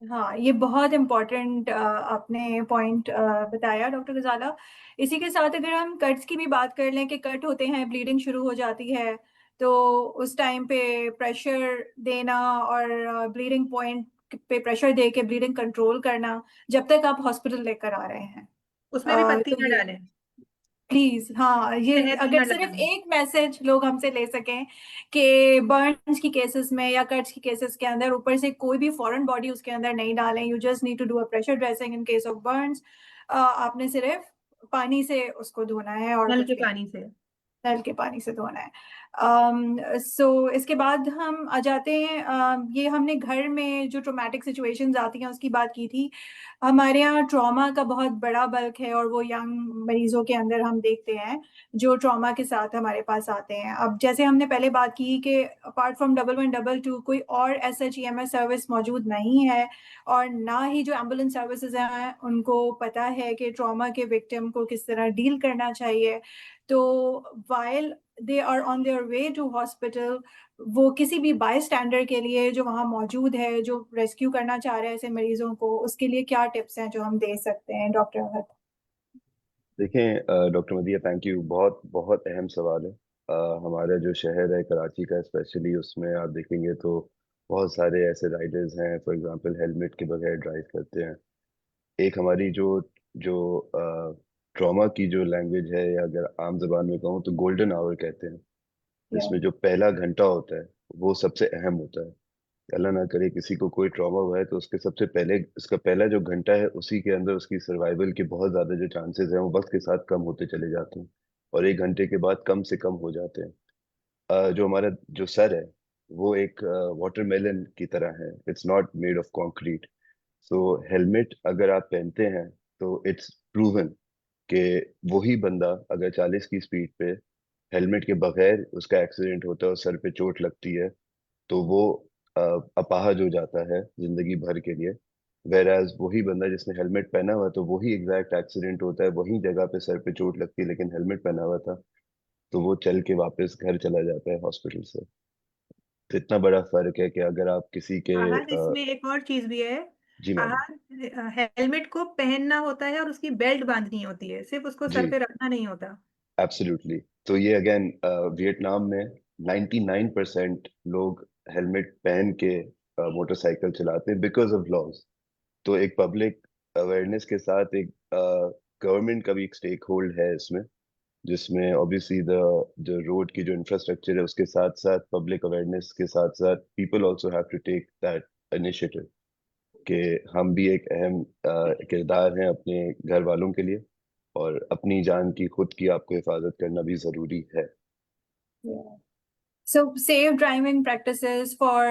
हाँ, ये बहुत इम्पोर्टेंट आपने पॉइंट बताया डॉक्टर गजाला। इसी के साथ अगर हम कट्स की भी बात कर लें कि कट होते हैं, ब्लीडिंग शुरू हो जाती है, तो उस टाइम पे प्रेशर देना और ब्लीडिंग पॉइंट पे प्रेशर दे के ब्लीडिंग कंट्रोल करना जब तक आप हॉस्पिटल लेकर आ रहे हैं। उसमें भी पत्ती तो ना ये डालें, प्लीज, हाँ, ये शहद भी अगर ना सिर्फ लगाएं। एक मैसेज लोग हमसे ले सकें कि बर्न्स की केसेस में या कट्स की केसेस के अंदर ऊपर से कोई भी फॉरेन बॉडी उसके अंदर नहीं डालें, you just need to do a pressure dressing in case of burns. आपने सिर्फ पानी से उसको धोना है और नल कुछ के भी नहीं, पानी से। नल के पानी से धोना है। इसके बाद हम आ जाते हैं, ये हमने घर में जो ट्रोमेटिक सिचुएशंस आती हैं उसकी बात की थी। हमारे यहाँ ट्रॉमा का बहुत बड़ा बल्क है और वो यंग मरीजों के अंदर हम देखते हैं जो ट्रॉमा के साथ हमारे पास आते हैं। अब जैसे हमने पहले बात की कि अपार्ट फ्रॉम 1112 कोई और SHEMS सर्विस मौजूद नहीं है और ना ही जो एम्बुलेंस सर्विसेज हैं उनको पता है कि ट्रॉमा के विक्टिम को किस तरह डील करना चाहिए। तो while they are on their way to hospital, वो किसी भी बाय स्टैंडर्ड के लिए जो वहाँ मौजूद है, जो रेस्क्यू करना चाह रहे हैं ऐसे मरीजों को, उसके लिए क्या टिप्स हैं जो हम दे सकते हैं डॉक्टर अहद? देखें डॉक्टर मदिया, थैंक यू। बहुत बहुत अहम सवाल है। हमारा जो शहर है कराची का स्पेशली, उसमें आप देखेंगे तो बहुत सारे ऐसे राइडर्स हैं फॉर एग्जांपल हेलमेट के बगैर ड्राइव करते हैं। एक हमारी जो जो ट्रॉमा की जो लैंग्वेज है, या अगर आम जबान में कहूँ तो गोल्डन आवर कहते हैं, Yeah. जिसमें जो पहला घंटा होता है वो सबसे अहम होता है। अल्लाह ना करे किसी को कोई ट्रॉमा हुआ है तो उसके सबसे पहले उसका पहला जो घंटा है उसी के अंदर उसकी सर्वाइवल के बहुत ज्यादा जो चांसेस हैं वो वक्त के साथ कम होते चले जाते हैं, और 1 घंटे के बाद कम से कम हो जाते हैं। जो हमारा जो सर है वो एक वाटरमेलन की तरह है, it's not made of concrete. So helmet अगर आप पहनते हैं तो इट्स प्रूवन कि वही बंदा अगर 40 की स्पीड पे हेलमेट के बगैर उसका एक्सीडेंट होता है और सर पे चोट लगती है तो वो अ, अपाहज हो जाता है जिंदगी भर के लिए। वेर एज वही बंदा जिसने हेलमेट पहना हुआ है तो वही एग्जैक्ट एक्सीडेंट होता है, वही जगह पे सर पे चोट लगती है, लेकिन हेलमेट पहना हुआ था तो वो चल के वापस घर चला जाता है हॉस्पिटल से। तो इतना बड़ा फर्क है कि अगर आप किसी के आहार इसमें एक और चीज भी है। जी मैडम। आहार हेलमेट को पहनना होता है और उसकी बेल्ट बांधनी होती है, सिर्फ उसको जी सर पे रखना नहीं होता। एब्सोल्युटली। तो ये अगेन वियतनाम में 99% लोग हेलमेट पहन के मोटरसाइकिल चलाते हैं बिकॉज ऑफ लॉज। तो एक पब्लिक अवेयरनेस के साथ एक गवर्नमेंट का भी एक स्टेक होल्ड है इसमें, जिसमें ऑब्वियसली द जो रोड की जो इंफ्रास्ट्रक्चर है उसके साथ साथ पब्लिक अवेयरनेस के साथ साथ people also have to take that initiative कि हम भी एक अहम किरदार हैं अपने घर वालों के लिए, और अपनी जान की खुद की आपको हिफाजत करना भी जरूरी है। Yeah. So safe driving practices for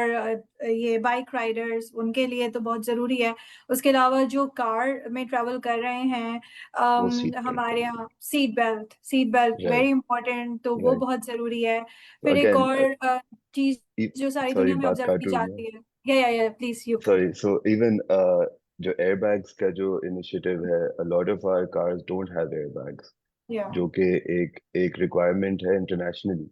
ये बाइक राइडर्स उनके लिए तो बहुत ज़रूरी है। उसके अलावा जो कार में ट्रैवल कर रहे हैं वो सीट बेल्ट हमारे यहाँ seat belt very right important, तो वो राइट। बहुत ज़रूरी है। तो फिर एक अगेन और चीज़ जो सारी सॉरी दुनिया में बात ऑब्जर्व काट की रहा हूँ मैं, जाती है, या please you. Sorry. So even जो एयरबैग्स का जो इनिशिएटिव है, a lot of our cars don't have airbags, या जो कि एक रिक्वायरमेंट है इंटरनेशनली।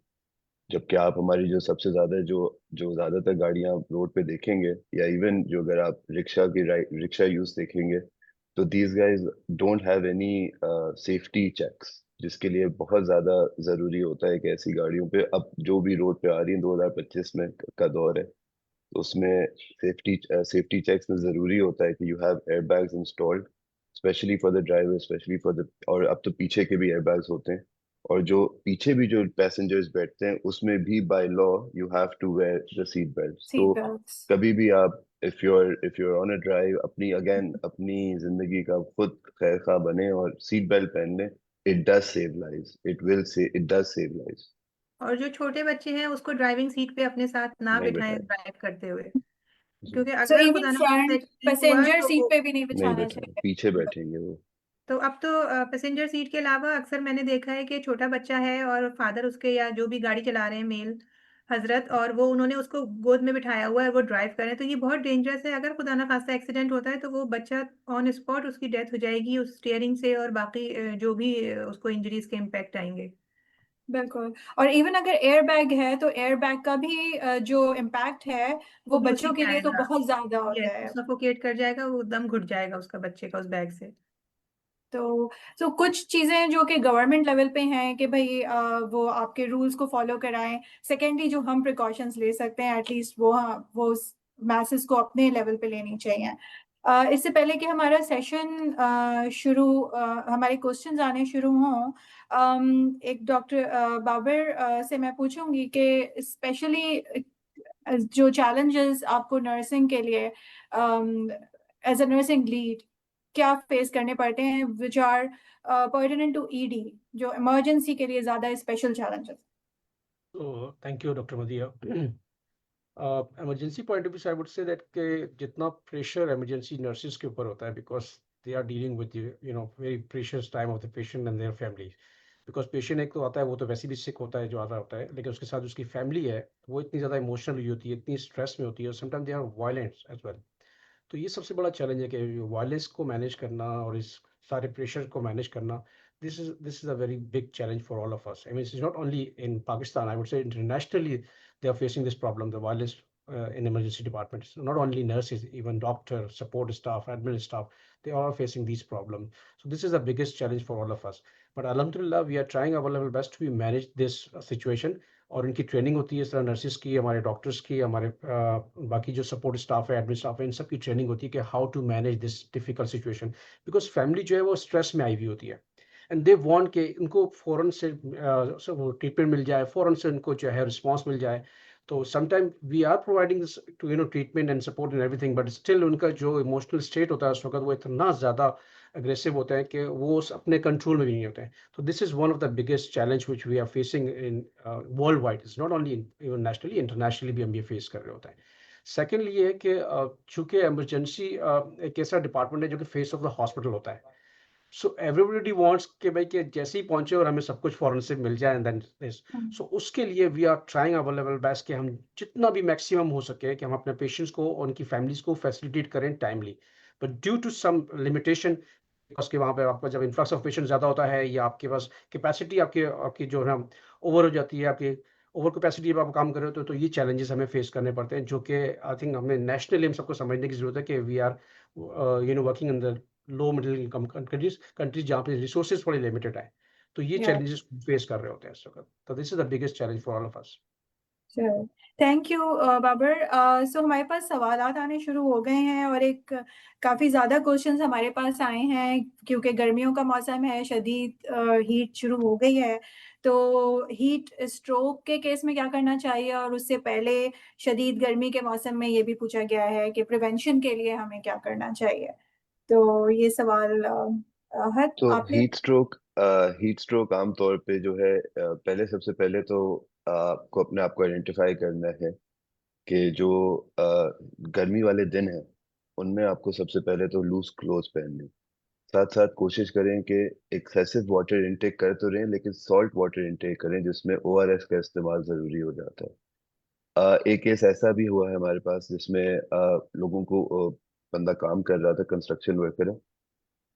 जबकि आप हमारी जो सबसे ज्यादा जो जो ज्यादातर गाड़ियां आप रोड पे देखेंगे, या इवन जो अगर आप रिक्शा यूज देखेंगे, तो these guys don't have any safety checks, जिसके लिए बहुत ज्यादा जरूरी होता है कि ऐसी गाड़ियों पे अब जो भी रोड पे आ रही है 2025 में का दौर है, तो उसमें सेफ्टी चेक्स में जरूरी होता है कि you have airbags installed, specially for the driver, specially for the, और अब तो पीछे के भी एयरबैग्स होते हैं, और जो पीछे भी जो पैसेंजर्स बैठते हैं उसमें भी by law you have to wear the seat belt. Seat तो बेल्ट्स। कभी भी आप if you are on a drive, अपनी अगेन अपनी जिंदगी का खुद खैर खा बने और सीट बेल्ट पहन लें। It does save lives, it does save lives. और जो छोटे बच्चे हैं उसको ड्राइविंग सीट पे अपने साथ ना नहीं बिठाएं बैठाए ड्राइव करते हुए, जी, क्योंकि सो अगर इवन खुदा ना खास्ता फ्रंट एक्सीडेंट हुआ पैसेंजर तो सीट पे भी नहीं नहीं बिछाना बैठाए, चाहिए। पीछे बैठेंगे वो। तो अब तो पैसेंजर सीट के अलावा अक्सर मैंने देखा है कि छोटा बच्चा है और फादर उसके या जो भी गाड़ी चला रहे हैं मेल हजरत, और वो उन्होंने उसको गोद में बिठाया हुआ है, वो ड्राइव कर रहे हैं, तो ये बहुत डेंजरस है। अगर खुदा ना खास्ता एक्सीडेंट होता है तो वो बच्चा ऑन स्पॉट उसकी डेथ हो जाएगी उस स्टीयरिंग से, और बाकी जो भी उसको इंजरीज के इम्पैक्ट आएंगे। बिल्कुल। और इवन अगर एयर बैग है तो एयर बैग का भी जो इम्पैक्ट है वो वो भी उसी बच्चों में के लिए तो आएगा। बहुत ज्यादा होता यस, वो है। सफोकेट कर जाएगा, वो दम घुट जाएगा उसका बच्चे का उस बैग से। तो कुछ चीजें जो कि गवर्नमेंट लेवल पे हैं कि भाई वो आपके रूल्स को फॉलो कराएं। सेकेंडली जो हम प्रिकॉशंस ले सकते हैं एटलीस्ट वो मैसेज को अपने लेवल पे लेनी चाहिए। इससे पहले कि हमारा सेशन हमारे क्वेश्चंस आने शुरू हों, एक डॉक्टर बाबर से मैं पूछूंगी कि स्पेशली जो चैलेंजेस आपको नर्सिंग के लिए एज अ नर्सिंग लीड क्या फेस करने पड़ते हैं which are pertinent to ED, जो इमरजेंसी के लिए ज्यादा स्पेशल चैलेंजेस। तो thank you doctor Madiha. Emergency point of view से आई वुड से दैट के जितना प्रेशर इमरजेंसी नर्सेस के ऊपर होता है, because they are dealing with very precious time of the patient and their family. Because patient एक तो आता है, वो तो वैसे भी सिक होता है जो आ रहा होता है, लेकिन उसके साथ उसकी फैमिली है वो इतनी ज़्यादा इमोशनल हुई होती है, इतनी स्ट्रेस में होती है, sometime they are violent as well. तो ये सबसे बड़ा चैलेंज है कि वायलेंस को मैनेज करना और इस सारे प्रेशर को मैनेज करना। This is a very big challenge for all of us. I mean, it's not only in Pakistan, I would say internationally they are facing this problem, the violence in emergency departments. Not only nurses, even doctors, support staff, admin staff, they all are facing these problems. So this is the biggest challenge for all of us. But alhamdulillah, we are trying our level best to manage this situation. और इनकी training होती है, इस तरह nurses की, हमारे doctors की, हमारे बाकी जो सपोर्ट स्टाफ है, एडमिन स्टाफ है, इन सब की ट्रेनिंग होती है कि how to manage this difficult situation, because family जो है वो स्ट्रेस में आई हुई होती है एंड दे वांट कि इनको फ़ौरन से ट्रीटमेंट मिल जाए, फ़ौरन से उनको जो है रिस्पॉन्स मिल जाए। तो sometime we are providing to treatment and support and everything, but still उनका जो इमोशनल स्टेट होता है उस वक्त वो इतना ज़्यादा अग्रेसिव होते हैं कि वो अपने कंट्रोल में भी नहीं होते हैं। तो this is one of the biggest challenge which we are facing in worldwide, is not only even nationally, internationally भी हम ये फेस कर रहे होते हैं। सेकेंडली ये है कि चूंकि एमरजेंसी एक ऐसा डिपार्टमेंट है जो कि फेस ऑफ द हॉस्पिटल होता है, सो एवरीबॉडी वांट्स कि भाई कि जैसे ही पहुंचे और हमें सब कुछ फौरन से मिल जाए एंड देन दिस। सो उसके लिए we are trying our level best कि हम जितना भी मैक्सिमम हो सके कि हम अपने पेशेंट्स को और उनकी फैमिलीज को फैसिलिटेट करें timely, but due to some limitation, because कि वहाँ पे आपका जब इन्फ्लक्स ऑफ पेशेंट ज़्यादा होता है या आपके पास कैपेसिटी आपकी आपकी जो है ओवर हो जाती है, आपकी ओवर कैपेसिटी पे आप काम कर रहे हो, तो ये चैलेंजेस हमें फेस करने पड़ते हैं, जो कि आई थिंक हमें नेशनली हम सबको समझने की जरूरत है कि we are working in the low middle income countries जहाँ पे रिसोर्सेज थोड़ी लिमिटेड है, तो ये Yeah. चैलेंजेस फेस कर रहे होते हैं इस वक्त। तो this is the biggest challenge for all of us. Sure. Thank you Babar. सो हमारे पास सवालात आने शुरू हो गए हैं और एक काफ़ी ज़्यादा क्वेश्चंस हमारे पास आए हैं क्योंकि गर्मियों का मौसम है, शदीद हीट शुरू हो गई है। तो हीट स्ट्रोक के केस में क्या करना चाहिए, और उससे पहले शदीद गर्मी के मौसम में ये भी पूछा गया है कि प्रिवेंशन के लिए हमें क्या करना चाहिए। तो ये सवाल हर तो आपने हीट स्ट्रोक आमतौर पे जो है पहले सबसे पहले तो आपको अपने आप को आइडेंटिफाई करना है कि जो गर्मी वाले दिन है उनमें आपको सबसे पहले तो लूज क्लोथ पहनने, साथ साथ कोशिश करें कि एक्सेसिव वाटर इनटेक कर तो रहें लेकिन सॉल्ट वाटर इनटेक करें जिसमें ओआरएस का इस्तेमाल ज़रूरी हो जाता है। एक केस ऐसा भी हुआ है हमारे पास जिसमें लोगों को बंदा काम कर रहा था, कंस्ट्रक्शन वर्कर है,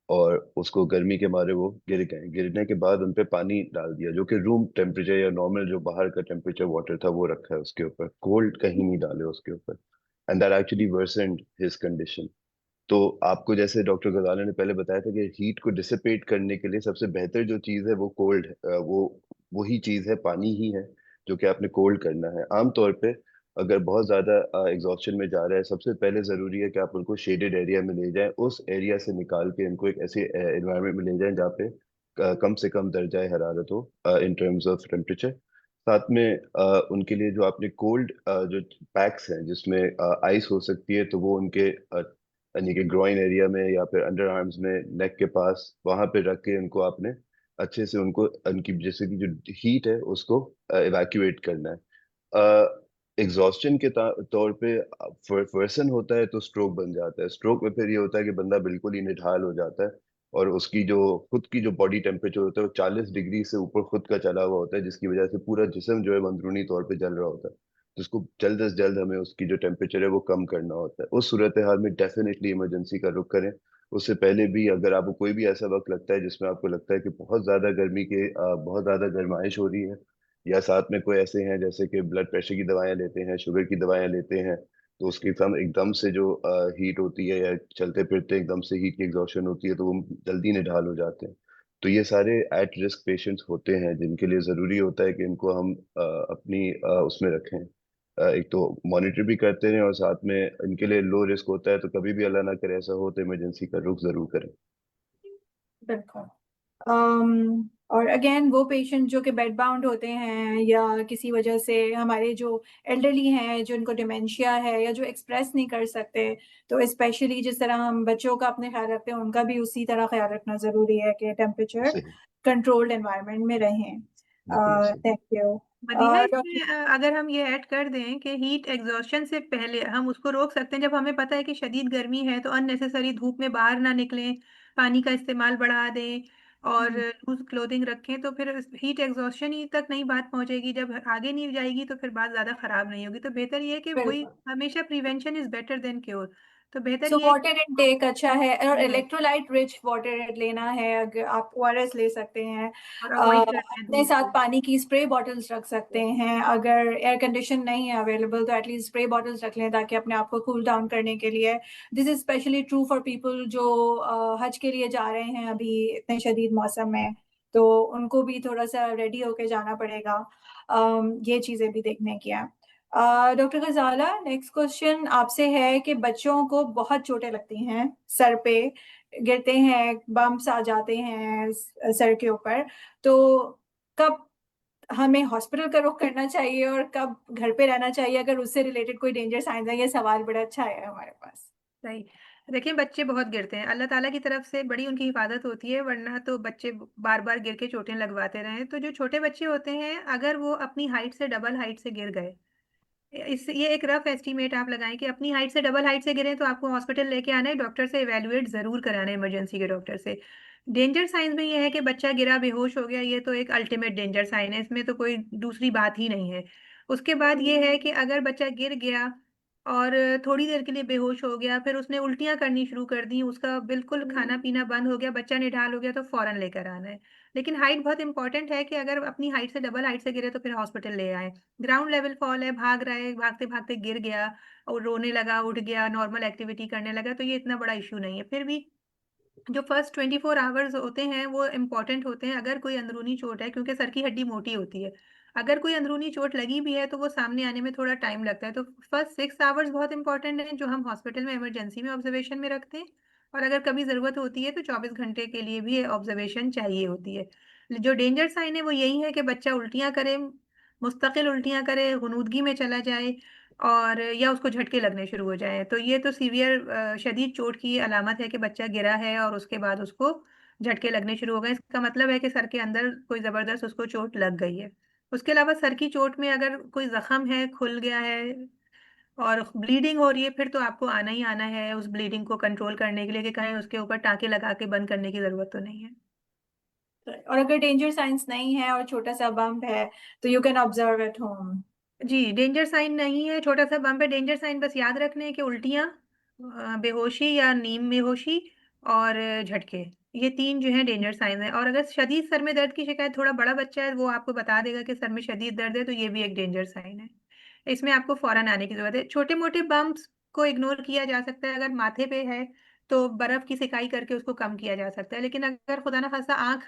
और उसको गर्मी के मारे वो गिर गए। गिरने के बाद उन पे पानी डाल दिया जो कि रूम टेम्परेचर या नॉर्मल जो बाहर का टेम्परेचर वाटर था वो रखा है उसके ऊपर, कोल्ड कहीं नहीं डाले उसके ऊपर, and that actually worsened his condition. तो आपको जैसे डॉक्टर गजाला ने पहले बताया था कि हीट को डिसिपेट करने के लिए सबसे बेहतर जो चीज़ है वो कोल्ड, वो वही चीज़ है, पानी ही है जो कि आपने कोल्ड करना है। आमतौर पे अगर बहुत ज़्यादा एग्जॉस्शन में जा रहा है, सबसे पहले ज़रूरी है कि आप उनको शेडेड एरिया में ले जाएं, उस एरिया से निकाल के इनको एक ऐसे एनवायरनमेंट में ले जाएं जहाँ पे कम से कम दर्जा हरारत हो इन टर्म्स ऑफ टेम्परेचर। साथ में उनके लिए जो आपने कोल्ड जो पैक्स हैं जिसमें आइस हो सकती है, तो वो उनके यानी कि ग्रोइन एरिया में या फिर अंडर आर्म्स में, नेक के पास, वहां पे रख के उनको आपने अच्छे से उनको उनकी जैसे कि जो हीट है उसको इवैक्यूएट करना है। एग्जॉस्शन के तौर पे वर्सन होता है तो स्ट्रोक बन जाता है। स्ट्रोक में फिर ये होता है कि बंदा बिल्कुल ही निढाल हो जाता है और उसकी जो खुद की जो बॉडी टेम्परेचर होता है वो 40 डिग्री से ऊपर खुद का चला हुआ होता है, जिसकी वजह से पूरा जिस्म जो है वो अंदरूनी तौर पे जल रहा होता है। तो उसको जल्द से जल्द हमें उसकी जो टेम्परेचर है वो कम करना होता है। उस सूरत हाल में डेफिनेटली इमरजेंसी का रुख करें। उससे पहले भी अगर आपको कोई भी ऐसा वक्त लगता है जिसमें आपको लगता है कि बहुत ज़्यादा गर्मी के बहुत ज़्यादा गर्माइश हो रही है, या साथ में कोई ऐसे हैं जैसे कि ब्लड प्रेशर की दवाएं लेते हैं, शुगर की दवाएं लेते हैं, तो उसके साथ एकदम से जो हीट होती है या चलते फिरते एकदम से हीट की एग्जॉशन होती है तो वो जल्दी निढाल हो जाते हैं। तो ये सारे एट रिस्क पेशेंट्स होते हैं जिनके लिए ज़रूरी होता है कि इनको हम अपनी उसमें रखें, एक तो मॉनिटर भी करते रहें और साथ में इनके लिए लो रिस्क होता है तो कभी भी अल्लाह ना करे ऐसा हो तो इमरजेंसी का रुख ज़रूर करें। बिल्कुल। और अगेन वो पेशेंट जो कि बेड बाउंड होते हैं या किसी वजह से, हमारे जो एल्डरली हैं जिनको डिमेंशिया है या जो एक्सप्रेस नहीं कर सकते, तो स्पेशली जिस तरह हम बच्चों का अपने ख्याल रखते हैं उनका भी उसी तरह ख्याल रखना ज़रूरी है कि टेम्परेचर सही, कंट्रोल्ड एनवायरनमेंट में रहें। बिल्कुल सही। Thank you Madiha, doctor. इसमें अगर हम ये ऐड कर दें कि हीट एग्जॉस्शन से पहले हम उसको रोक सकते हैं, जब हमें पता है कि शदीद गर्मी है तो अननेसेसरी धूप में बाहर ना निकलें, पानी का इस्तेमाल बढ़ा दें और लूज क्लोथिंग रखें, तो फिर हीट एग्जॉस्शन ही तक नहीं बात पहुंचेगी, जब आगे नहीं जाएगी तो फिर बात ज़्यादा ख़राब नहीं होगी। तो बेहतर ये है कि वही, बिल्कुल। हमेशा prevention is better than cure. तो बेहतर सो ये है कि वाटर इनटेक अच्छा है और हाँ, इलेक्ट्रोलाइट रिच वाटर लेना है। अगर आप ओआरएस ले सकते हैं, और अवॉइड करते हैं अपने धूप साथ को। पानी की स्प्रे बॉटल्स रख सकते हैं। अगर एयर कंडीशन नहीं है अवेलेबल तो एटलीस्ट स्प्रे बॉटल्स रख लें ताकि अपने आप को कूल डाउन करने के लिए। This is specially true for people जो हज के लिए जा रहे हैं अभी इतने शदीद मौसम में। तो उनको भी थोड़ा सा रेडी होके जाना पड़ेगा। ये चीज़ें भी देखने की हैं। डॉक्टर गजाला, नेक्स्ट क्वेश्चन आपसे है कि बच्चों को बहुत चोटें लगती हैं, सर पे गिरते हैं, बम्प्स आ जाते हैं सर के ऊपर, तो कब हमें हॉस्पिटल का रुख करना चाहिए और कब घर पे रहना चाहिए अगर उससे रिलेटेड कोई डेंजर साइंस है? ये सवाल बड़ा अच्छा है हमारे पास। सही। देखिए, बच्चे बहुत गिरते हैं, अल्लाह ताला की तरफ से बड़ी उनकी हिफाजत होती है, वरना तो बच्चे बार बार गिर के चोटें लगवाते रहे। तो जो छोटे बच्चे होते हैं, अगर वो अपनी हाइट से डबल हाइट से गिर गए, ये एक रफ एस्टीमेट आप लगाएं कि अपनी हाइट से डबल हाइट से गिरे, तो आपको हॉस्पिटल लेके आना है, डॉक्टर से इवेलुएट जरूर कराना है, इमरजेंसी के डॉक्टर से। डेंजर साइन में ये है कि बच्चा गिरा, बेहोश हो गया, ये तो एक अल्टीमेट डेंजर साइन है, इसमें तो कोई दूसरी बात ही नहीं है। उसके बाद ये है कि अगर बच्चा गिर गया और थोड़ी देर के लिए बेहोश हो गया, फिर उसने उल्टियां करनी शुरू कर दी, उसका बिल्कुल खाना पीना बंद हो गया, बच्चा निढाल हो गया, तो फौरन लेकर आना है। लेकिन हाइट बहुत इंपॉर्टेंट है कि अगर अपनी हाइट से डबल हाइट से गिरे तो फिर हॉस्पिटल ले आए। ग्राउंड लेवल फॉल है, भाग रहा है, भागते भागते गिर गया और रोने लगा, उठ गया, नॉर्मल एक्टिविटी करने लगा, तो ये इतना बड़ा इश्यू नहीं है। फिर भी जो फर्स्ट 24 आवर्स होते हैं वो इम्पॉर्टेंट होते हैं। अगर कोई अंदरूनी चोट है, क्योंकि सर की हड्डी मोटी होती है, अगर कोई अंदरूनी चोट लगी भी है तो वो सामने आने में थोड़ा टाइम लगता है। तो फर्स्ट 6 आवर्स बहुत इंपॉर्टेंट है, जो हम हॉस्पिटल में इमरजेंसी में ऑब्जर्वेशन में रखते हैं। और अगर कभी ज़रूरत होती है तो 24 घंटे के लिए भी ऑब्जर्वेशन चाहिए होती है। जो डेंजर साइन है वो यही है कि बच्चा उल्टियाँ करे, मुस्तकिल उल्टियाँ करे, गुनूदगी में चला जाए, और या उसको झटके लगने शुरू हो जाए, तो ये तो सीवियर शदीद चोट की अलामत है कि बच्चा गिरा है और उसके बाद उसको झटके लगने शुरू हो गए। इसका मतलब है कि सर के अंदर कोई ज़बरदस्त उसको चोट लग गई है। उसके अलावा सर की चोट में अगर कोई जख्म है, खुल गया है और ब्लीडिंग हो रही है, फिर तो आपको आना ही आना है उस ब्लीडिंग को कंट्रोल करने के लिए, कि कहीं उसके ऊपर टाँके लगा के बंद करने की ज़रूरत तो नहीं है। और अगर डेंजर साइंस नहीं है और छोटा सा बम्प है तो you can observe at home. जी, डेंजर साइन नहीं है, छोटा सा बम्प है। डेंजर साइन बस याद रखने हैं कि उल्टियाँ, बेहोशी या नीम बेहोशी और झटके, ये 3 जो हैं डेंजर साइन है। और अगर शदीद सर में दर्द की शिकायत, थोड़ा बड़ा बच्चा है, वो आपको बता देगा कि सर में शदीद दर्द है, तो ये भी एक डेंजर साइन है। इसमें आपको फौरन आने की ज़रूरत है। छोटे-मोटे बम्प्स को इग्नोर किया जा सकता है, अगर माथे पे है तो बर्फ़ की सिकाई करके उसको कम किया जा सकता है। लेकिन अगर खुदा ना खास्ता आँख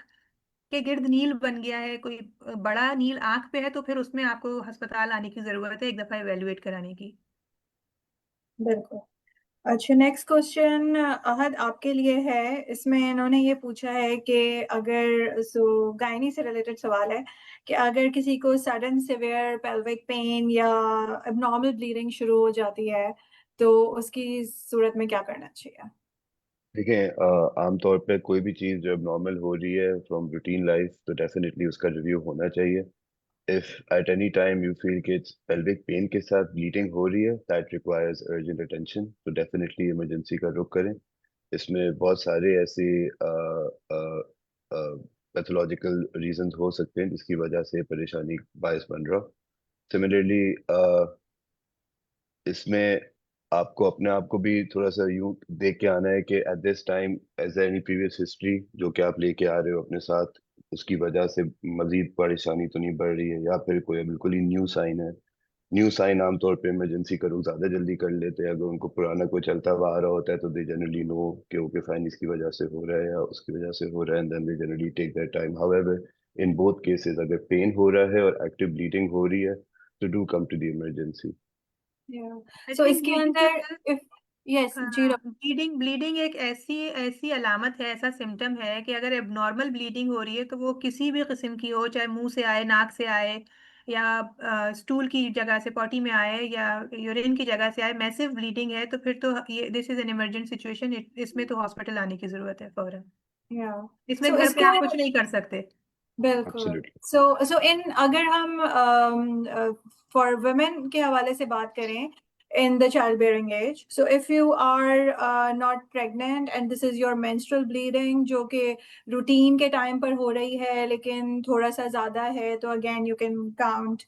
के गिर्द नील बन गया है, कोई बड़ा नील आँख पे है, तो फिर उसमें आपको अस्पताल आने की ज़रूरत है, एक दफ़ा इवैल्यूएट कराने की। बिल्कुल। अच्छा, नेक्स्ट क्वेश्चन अहद आपके लिए है। इसमें इन्होंने ये पूछा है कि अगर गायनी से रिलेटेड सवाल है कि अगर किसी को सडन सिवियर पेल्विक पेन या एबनॉर्मल ब्लीडिंग शुरू हो जाती है तो उसकी सूरत में क्या करना चाहिए? देखें, आमतौर पे कोई भी चीज़ जब नॉर्मल हो रही है फ्रॉम रूटीन लाइफ तो डेफिनेटली उसका रिव्यू होना चाहिए। If at any time you feel कि पेल्विक पेन के साथ ब्लीडिंग हो रही है दैट रिक्वायर्स अर्जेंट अटेंशन, तो डेफिनेटली इमरजेंसी का रुख करें। इसमें बहुत सारे ऐसे पैथोलॉजिकल रीजंस हो सकते हैं जिसकी वजह से परेशानी बायस बन रहा। सिमिलरली इसमें आपको अपने आप को भी थोड़ा सा यूं देख के आना है कि at this time as any previous history जो कि आप लेके आ रहे हो अपने साथ, उसकी वजह से मजीद परेशानी तो नहीं बढ़ रही है, या फिर कोई बिल्कुल ही न्यू साइन है। न्यू साइन आमतौर पे इमरजेंसी का रुख ज़्यादा जल्दी कर लेते हैं। अगर उनको पुराना कोई चलता हुआ आ रहा होता है तो दे जनरली नो कि ओके फाइन इसकी वजह से हो रहा है या उसकी वजह से हो रहा है, and then they generally take their time. However in both cases अगर पेन हो रहा है और एक्टिव ब्लीडिंग हो रही है तो do come to the emergency. I so think इसके ब्लीडिंग के अंदर साथ, इफ यस जी ब्लीडिंग ब्लीडिंग एक ऐसी ऐसी अलामत है, ऐसा सिम्टम है कि अगर एबनॉर्मल ब्लीडिंग हो रही है तो वो किसी भी किस्म की हो, चाहे मुंह से आए, नाक से आए, या स्टूल की जगह से, पॉटी में आए, या यूरिन की जगह से आए, मैसिव ब्लीडिंग है, तो फिर तो ये this is an emergent situation. इसमें तो हॉस्पिटल आने की जरूरत है फौरन। या इसमें सो घर पे आप इसके कुछ नहीं कर सकते। बिल्कुल। एब्सोल्युटली। सो इन अगर हम फॉर वुमेन के हवाले से बात करें in the childbearing age, so if you are not pregnant and this is your menstrual bleeding जो कि रूटीन के टाइम पर हो रही है लेकिन थोड़ा सा ज़्यादा है, तो again you can count,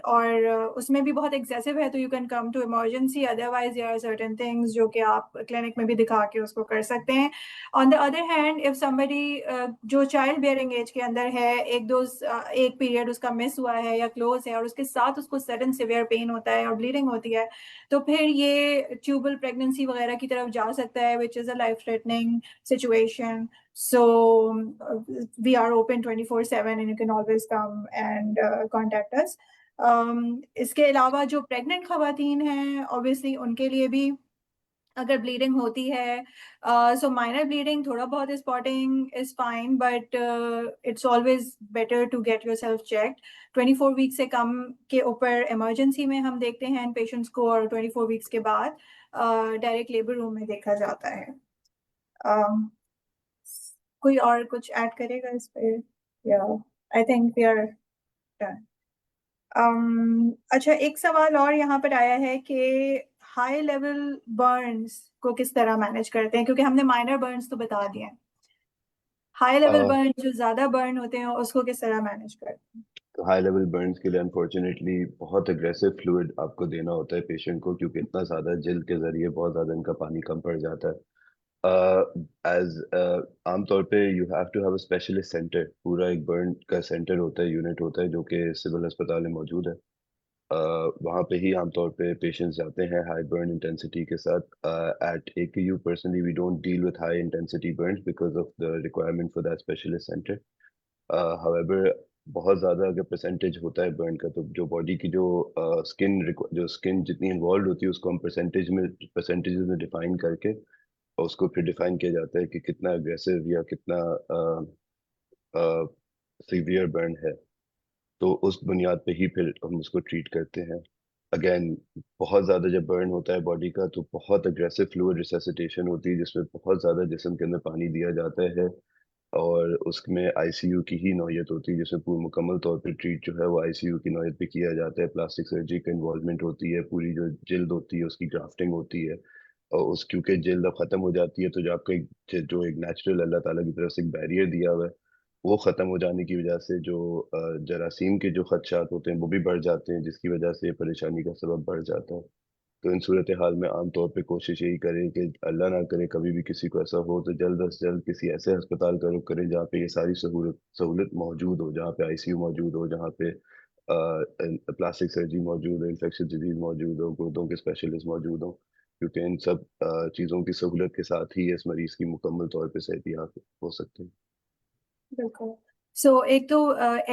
और उसमें भी बहुत excessive है तो you can come to emergency, otherwise there are certain things जो कि आप क्लिनिक में भी दिखा के उसको कर सकते हैं। On the other hand, if somebody जो चाइल्ड बेयरिंग एज के अंदर है, एक पीरियड उसका मिस हुआ है या क्लोज है और उसके साथ उसको सडन सिवियर पेन होता है और ब्लीडिंग होती है, है, तो फिर ये ट्यूबल प्रेगनेंसी वगैरह की तरफ जा सकता है, which is a life threatening situation. So we are open 24/7 and you can always come and contact us. इसके अलावा जो प्रेग्नेंट खवातीन हैं, ऑब्वियसली उनके लिए भी अगर ब्लीडिंग होती है, सो माइनर ब्लीडिंग, थोड़ा बहुत spotting is fine, but it's always better to get yourself checked. 24 week से कम के ऊपर इमरजेंसी में हम देखते हैं पेशेंट्स को, और 24 वीक्स के बाद डायरेक्ट लेबर रूम में देखा जाता है. कोई और कुछ ऐड करेगा इस पे? या I think we are done. अच्छा, एक सवाल और यहाँ पर आया है कि हाई लेवल बर्न्स को किस तरह मैनेज करते हैं, क्योंकि हमने माइनर बर्न्स तो बता दिए हैं. हाई लेवल बर्न, जो ज्यादा बर्न होते हैं, उसको किस तरह मैनेज करते हैं? तो हाई लेवल बर्न्स के लिए अनफॉर्चुनेटली बहुत अग्रेसिव फ्लूइड आपको देना होता है पेशेंट को, क्योंकि इतना ज़्यादा जिल्द के ज़रिए बहुत ज़्यादा इनका पानी कम पड़ जाता है. आमतौर पे you have to have a specialist centre. पूरा एक बर्न का सेंटर होता है, यूनिट होता है, जो कि सिविल अस्पताल में मौजूद है. वहाँ पे ही आमतौर पे पेशेंट्स जाते हैं हाई बर्न इंटेंसिटी के साथ. At AKU personally we don't deal with high intensity burns because of the requirement for that specialist centre. However बहुत ज़्यादा अगर परसेंटेज होता है बर्न का, तो जो बॉडी की जो स्किन जितनी इन्वॉल्व होती है उसको हम परसेंटेजेस में डिफाइन करके, और उसको फिर डिफाइन किया जाता है कि कितना अग्रेसिव या कितना सीवियर बर्न है. तो उस बुनियाद पे ही फिर हम उसको ट्रीट करते हैं. अगेन, बहुत ज़्यादा जब बर्न होता है बॉडी का, तो बहुत अग्रेसिव फ्लूइड रिसैसिटेशन होती है, जिसमें बहुत ज़्यादा जिस्म के अंदर पानी दिया जाता है, और उसमें ICU की ही नौयत होती है, जिसमें पूरी मुकम्मल तौर पे ट्रीट जो है वो ICU की नौयत पे किया जाता है. प्लास्टिक सर्जरी का इन्वॉल्वमेंट होती है, पूरी जो जिल्द होती है उसकी ग्राफ्टिंग होती है, और उस क्योंकि जिल्द अब ख़त्म हो जाती है, तो जो आपका जो एक नेचुरल अल्लाह ताला की तरफ से एक बैरियर दिया हुआ है, वो ख़त्म हो जाने की वजह से जो जरासीम के जो खदशात होते हैं वो भी बढ़ जाते हैं, जिसकी वजह से ये परेशानी का सबब बढ़ जाता है. तो इन सूरत हाल में आमतौर पे कोशिश यही करें कि अल्लाह ना करे कभी भी किसी को ऐसा हो, तो जल्द अज जल्द किसी ऐसे अस्पताल का रुख करें जहाँ पे ये सारी सहूलत मौजूद हो, जहाँ पे ICU मौजूद हो, जहाँ पे प्लास्टिक सर्जरी मौजूद हो, इन्फेक्शन डिजीज मौजूद हो, गुर्दों के स्पेशलिस्ट मौजूद हो, क्योंकि इन सब चीज़ों की सहूलत के साथ ही इस मरीज़ की मुकम्मल तौर पर सेहतियाब हो सकती है. बिल्कुल. सो एक तो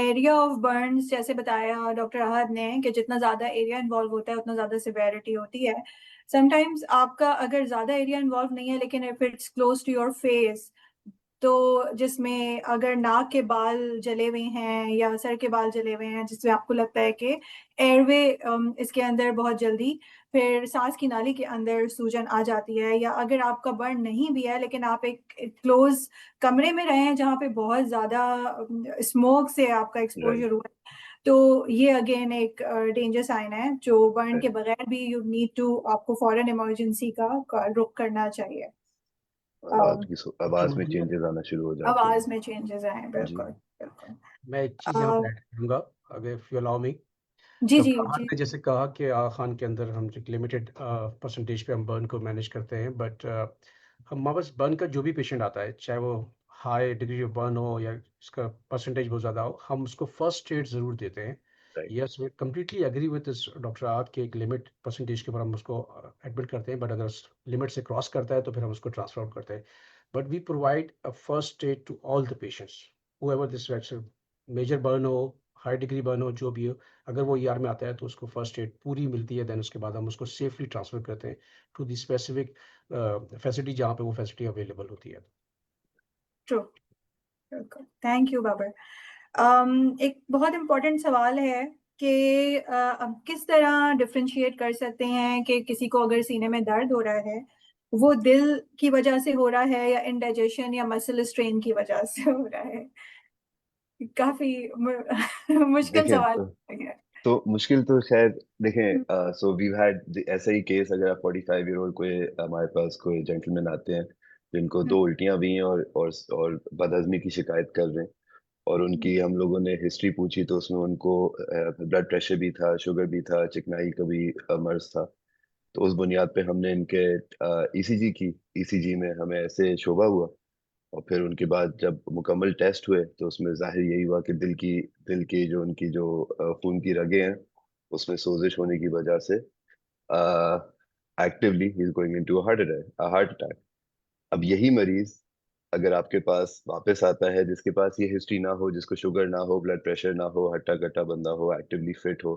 एरिया ऑफ बर्न्स जैसे बताया डॉक्टर अहद ने कि जितना ज़्यादा एरिया इन्वॉल्व होता है उतना ज़्यादा सिवेरिटी होती है. समटाइम्स आपका अगर ज़्यादा एरिया इन्वॉल्व नहीं है, लेकिन if it's close to your face, तो जिसमें अगर नाक के बाल जले हुए हैं या सर के बाल जले हुए हैं, जिसमें आपको लगता है कि एयरवे इसके अंदर बहुत जल्दी, फिर सांस की नाली के अंदर सूजन आ जाती है, या अगर आपका बर्न नहीं भी है लेकिन आप एक क्लोज कमरे में रहे हैं जहाँ पे बहुत ज़्यादा स्मोक से आपका एक्सपोजर हुआ है, तो ये अगेन एक डेंजर साइन है, जो बर्न के बगैर भी यू नीड टू, आपको फॉरेन इमरजेंसी का रुख करना चाहिए. आवाज़ में चेंजेस आना शुरू हो जाते हैं. आवाज में चेंजेस आए, जी. बिल्कुल बिल्कुल. मैं एक चीज़ यहाँ पे अ, ऐड करूँगा, अगर इफ यू अलाउ मी. जी जी डॉक्टर अहमद जी. ने जैसे कहा कि आगा खान के अंदर हम जो लिमिटेड परसेंटेज पे हम बर्न को मैनेज करते हैं, बट हमारे पास बर्न का जो भी पेशेंट आता है, चाहे वो हाई डिग्री ऑफ बर्न हो या इसका परसेंटेज बहुत ज़्यादा हो, हम उसको फर्स्ट एड ज़रूर देते हैं. Right. Yes, we completely agree with this doctor Ahmad के एक लिमिट परसेंटेज के ऊपर हम उसको एडमिट करते हैं, बट अगर लिमिट से क्रॉस करता है तो फिर हम उसको ट्रांसफर आउट करते हैं. But we provide a first aid to all the patients, whoever this major burn हो, हाई डिग्री बर्न हो, जो भी हो. अगर वो ER में आता है तो उसको फर्स्ट एड पूरी मिलती है, देन उसके बाद हम उसको सेफली ट्रांसफ़र करते हैं टू दी स्पेसिफिक फैसिलिटी जहाँ पे वो फैसिलिटी अवेलेबल होती है. ट्रू. बिल्कुल. Thank you Babar. एक बहुत इम्पोर्टेंट सवाल है कि अब किस तरह डिफरेंशिएट कर सकते हैं कि किसी को अगर सीने में दर्द हो रहा है, वो दिल की वजह से हो रहा है या इंडाइजेशन या मसल स्ट्रेन की वजह से हो रहा है. काफी मुश्किल देखें, सवाल है. तो मुश्किल तो शायद देखें, सो वी हैड ऐसा ही केस. अगर आप 45 ईयर ओल्ड कोई हमारे पास कोई जेंटलमैन आते हैं जिनको 2 उल्टियां भी हैं और बदहजमी की शिकायत कर रहे हैं, और उनकी हम लोगों ने हिस्ट्री पूछी, तो उसमें उनको ब्लड प्रेशर भी था, शुगर भी था, चिकनाई का भी मर्ज था. तो उस बुनियाद पे हमने इनके ECG की. ECG में हमें ऐसे शोबा हुआ, और फिर उनके बाद जब मुकम्मल टेस्ट हुए तो उसमें जाहिर यही हुआ कि दिल की जो उनकी जो खून की रगें हैं, उसमें सोजिश होने की वजह से actively he is going into heart attack. अब यही मरीज अगर आपके पास वापस आता है जिसके पास ये हिस्ट्री ना हो, जिसको शुगर ना हो, ब्लड प्रेशर ना हो, हट्टा कट्टा बंदा हो, एक्टिवली फिट हो,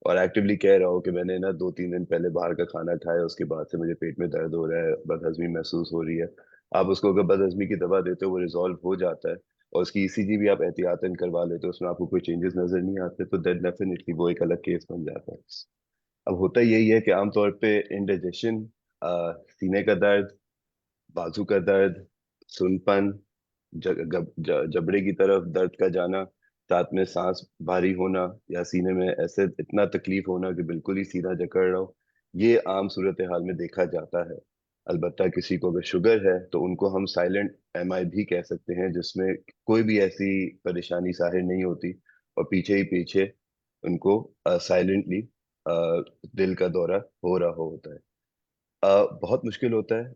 और एक्टिवली कह रहा हो कि मैंने ना 2-3 दिन पहले बाहर का खाना खाया, उसके बाद से मुझे पेट में दर्द हो रहा है, बदहजमी महसूस हो रही है, आप उसको अगर बदहजमी की दवा देते हो वो रिजॉल्व हो जाता है, और उसकी ईसीजी भी आप एहतियातन करवा लेते हो, उसमें आपको कोई चेंजेस नजर नहीं आते, तो दैट डेफिनेटली वो एक अलग केस बन जाता है। अब होता यही है कि आमतौर पे इंडाइजेशन, सीने का दर्द, बाजू का दर्द, सुनपन, जबड़े की तरफ दर्द का जाना, साथ में सांस भारी होना या सीने में ऐसे इतना तकलीफ होना कि बिल्कुल ही सीना जकड़ रहा हो, ये आम सूरत हाल में देखा जाता है। अलबत्ता किसी को अगर शुगर है तो उनको हम साइलेंट एमआई भी कह सकते हैं, जिसमें कोई भी ऐसी परेशानी जाहिर नहीं होती, और पीछे ही पीछे उनको साइलेंटली दिल का दौरा हो रहा होता है। बहुत मुश्किल होता है